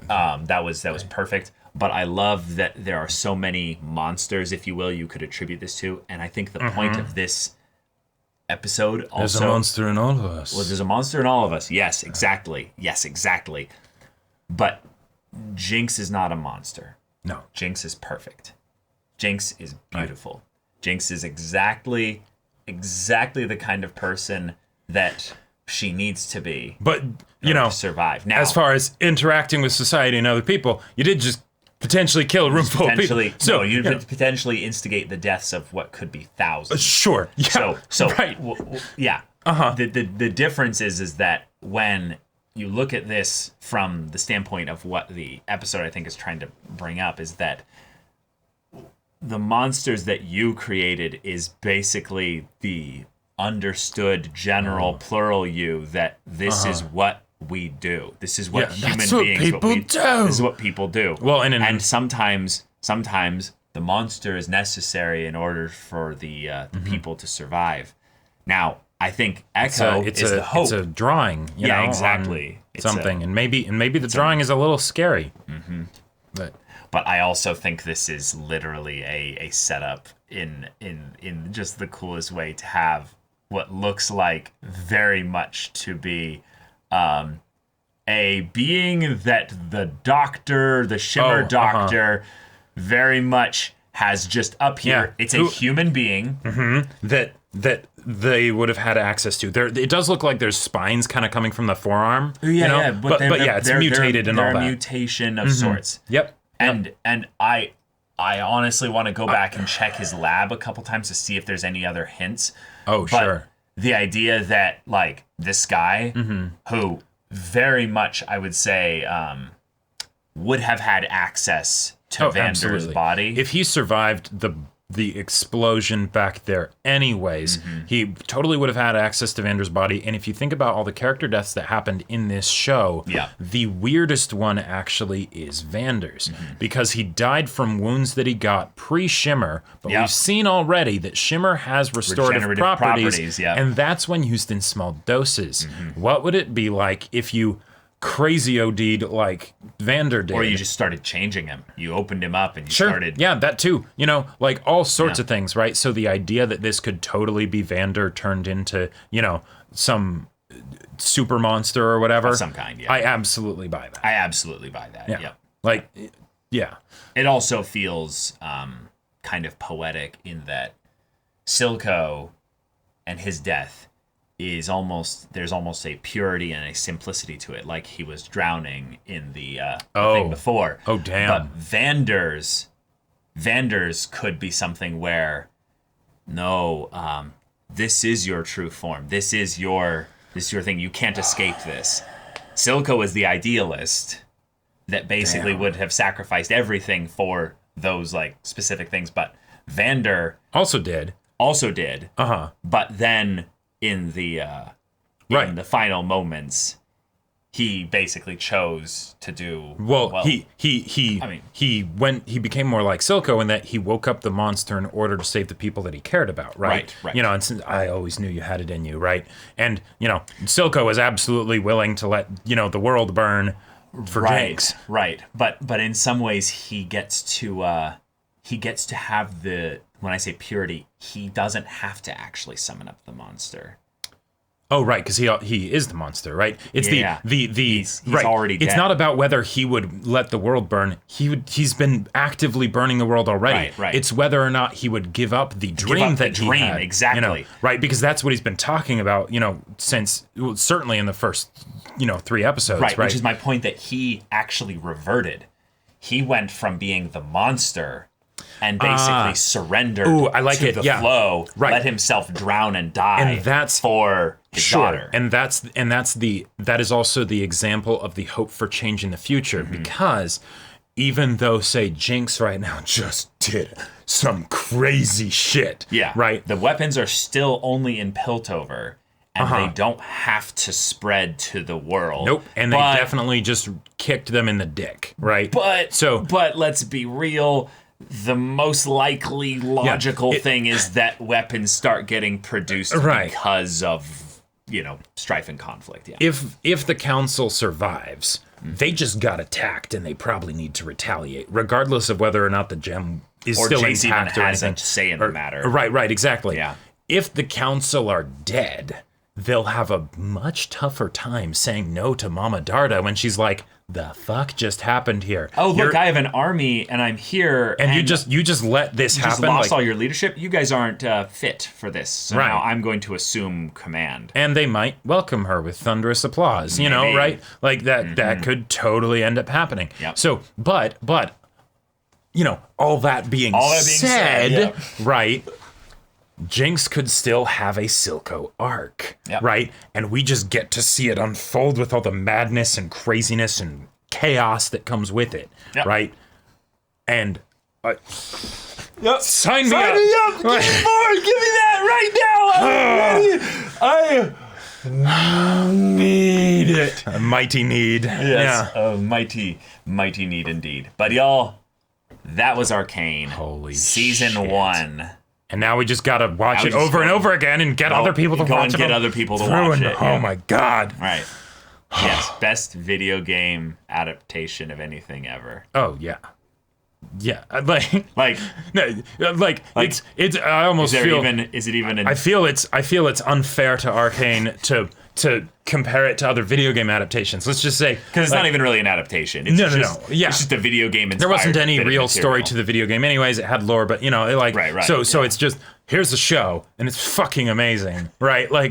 That was perfect. But I love that there are so many monsters, if you will, you could attribute this to. And I think the point of this episode also... There's a monster in all of us. Well, there's a monster in all of us. Yes, exactly. But Jinx is not a monster. No. Jinx is perfect. Jinx is beautiful. Right. Jinx is exactly the kind of person that she needs to be. But, you know, to survive. Now, as far as interacting with society and other people, you did just potentially kill a room full of people. So you potentially instigate the deaths of what could be thousands. Sure. Yeah. So right. Yeah. The difference is that when you look at this from the standpoint of what the episode I think is trying to bring up is that the monsters that you created is basically the understood general plural you that this is what we do. This is what human beings do. This is what people do. Well, and sometimes the monster is necessary in order for the people to survive. Now, I think Echo is the hope. It's a drawing. You know, exactly. It's something, and maybe the drawing is a little scary. Mm-hmm. But I also think this is literally a setup in just the coolest way to have what looks like very much to be a being that the Shimmer Doctor, very much has just up here. It's a human being that they would have had access to. It does look like there's spines kind of coming from the forearm. But it's mutated and all that. They're a mutation of sorts. Yep. And I honestly want to go back and check his lab a couple times to see if there's any other hints. Oh, sure. The idea that, like, this guy, who very much, I would say, would have had access to Vander's body. If he survived the explosion back there anyways, he totally would have had access to Vander's body. And if you think about all the character deaths that happened in this show, the weirdest one actually is Vander's, because he died from wounds that he got pre-Shimmer, but we've seen already that Shimmer has restorative properties, and that's when used in small doses. What would it be like if you crazy OD'd like Vander did? Or you just started changing him. You opened him up and you started... Yeah, that too. You know, like all sorts of things, right? So the idea that this could totally be Vander turned into, you know, some super monster or whatever. Of some kind, I absolutely buy that. Yeah. Like, yeah. It also feels kind of poetic in that Silco and his death is there's almost a purity and a simplicity to it, like he was drowning in the thing before. Oh, damn. But Vander's could be something where, no, this is your true form. This is your thing. You can't escape this. Silco is the idealist that basically would have sacrificed everything for those like specific things, but Vander also did. But then in the final moments, he basically chose to do he became more like Silco in that he woke up the monster in order to save the people that he cared about, right? You know, and since I always knew you had it in you, right? And you know, Silco was absolutely willing to let, you know, the world burn for Jinx. Right. But in some ways he gets to have the, when I say purity, he doesn't have to actually summon up the monster. Oh, right, because he is the monster, right? It's he's right. already dead. It's not about whether he would let the world burn. He's been actively burning the world already. Right. It's whether or not he would give up the dream he had. Exactly. You know, right, because that's what he's been talking about, you know, since certainly in the first, you know, 3 episodes. Right. Which is my point, that he actually reverted. He went from being the monster and basically surrendered to the flow, let himself drown and die, and that's for his daughter. And that is also the example of the hope for change in the future, because even though, say, Jinx right now just did some crazy shit, right? The weapons are still only in Piltover, and they don't have to spread to the world. Nope, and they definitely just kicked them in the dick, right? But let's be real. The most likely logical thing is that weapons start getting produced because of, strife and conflict. Yeah. If the council survives, they just got attacked and they probably need to retaliate, regardless of whether or not the gem is still Jinx intact even or has anything. a say in the matter. Right, exactly. Yeah. If the council are dead, they'll have a much tougher time saying no to Mama Darda when she's like, the fuck just happened here? Oh, look, I have an army and I'm here. And you just let this happen. You just lost all your leadership. You guys aren't fit for this. So now I'm going to assume command. And they might welcome her with thunderous applause, right? Like that could totally end up happening. Yep. So, but, all that being said, right? Jinx could still have a Silco arc, right? And we just get to see it unfold with all the madness and craziness and chaos that comes with it, right? And sign me up! Give me more! Give me that right now! I need it. A mighty need. Yes, a mighty need indeed. But y'all, that was Arcane. Holy Season shit. 1. And now we just gotta watch it over and over again and get other people to watch it. Get other people to watch it. Oh my god. Right. Yes, best video game adaptation of anything ever. Oh yeah. Yeah, it's. I almost feel. Is it even? I feel it's unfair to Arcane to compare it to other video game adaptations. Let's just say because it's not even really an adaptation. It's Yeah, it's just a video game. There wasn't any real story to the video game, anyways. It had lore, but right. So it's just here's the show, and it's fucking amazing, right? Oh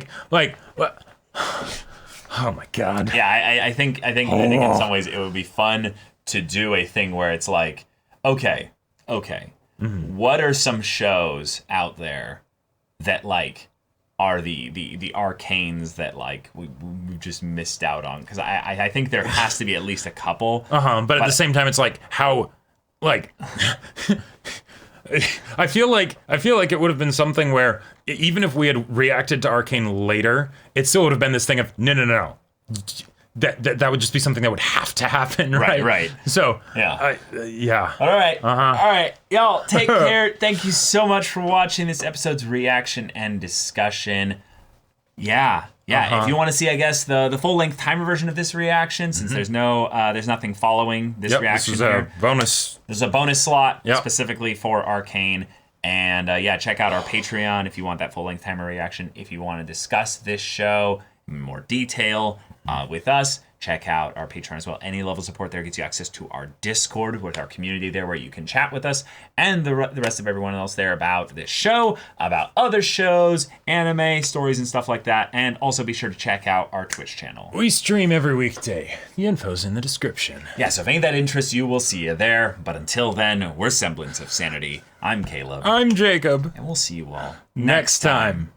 my god. Yeah, I think in some ways it would be fun to do a thing where it's like, okay, what are some shows out there that are the arcanes that we've just missed out on? Because I think there has to be at least a couple. But at the same time, it's how I feel like it would have been something where even if we had reacted to Arcane later, it still would have been this thing of no. That would just be something that would have to happen, right? Right. So yeah. All right. All right, y'all. Take care. Thank you so much for watching this episode's reaction and discussion. Yeah. If you want to see, I guess the full length timer version of this reaction, since there's nothing following this reaction this is here. A bonus. There's a bonus slot specifically for Arcane. And check out our Patreon if you want that full length timer reaction. If you want to discuss this show in more detail with us, check out our Patreon as well. Any level of support there gets you access to our Discord with our community there where you can chat with us and the rest of everyone else there about this show, about other shows, anime, stories, and stuff like that. And also be sure to check out our Twitch channel. We stream every weekday. The info's in the description. Yeah, so if any of that interests you, we'll see you there. But until then, we're Semblance of Sanity. I'm Caleb. I'm Jacob. And we'll see you all next time.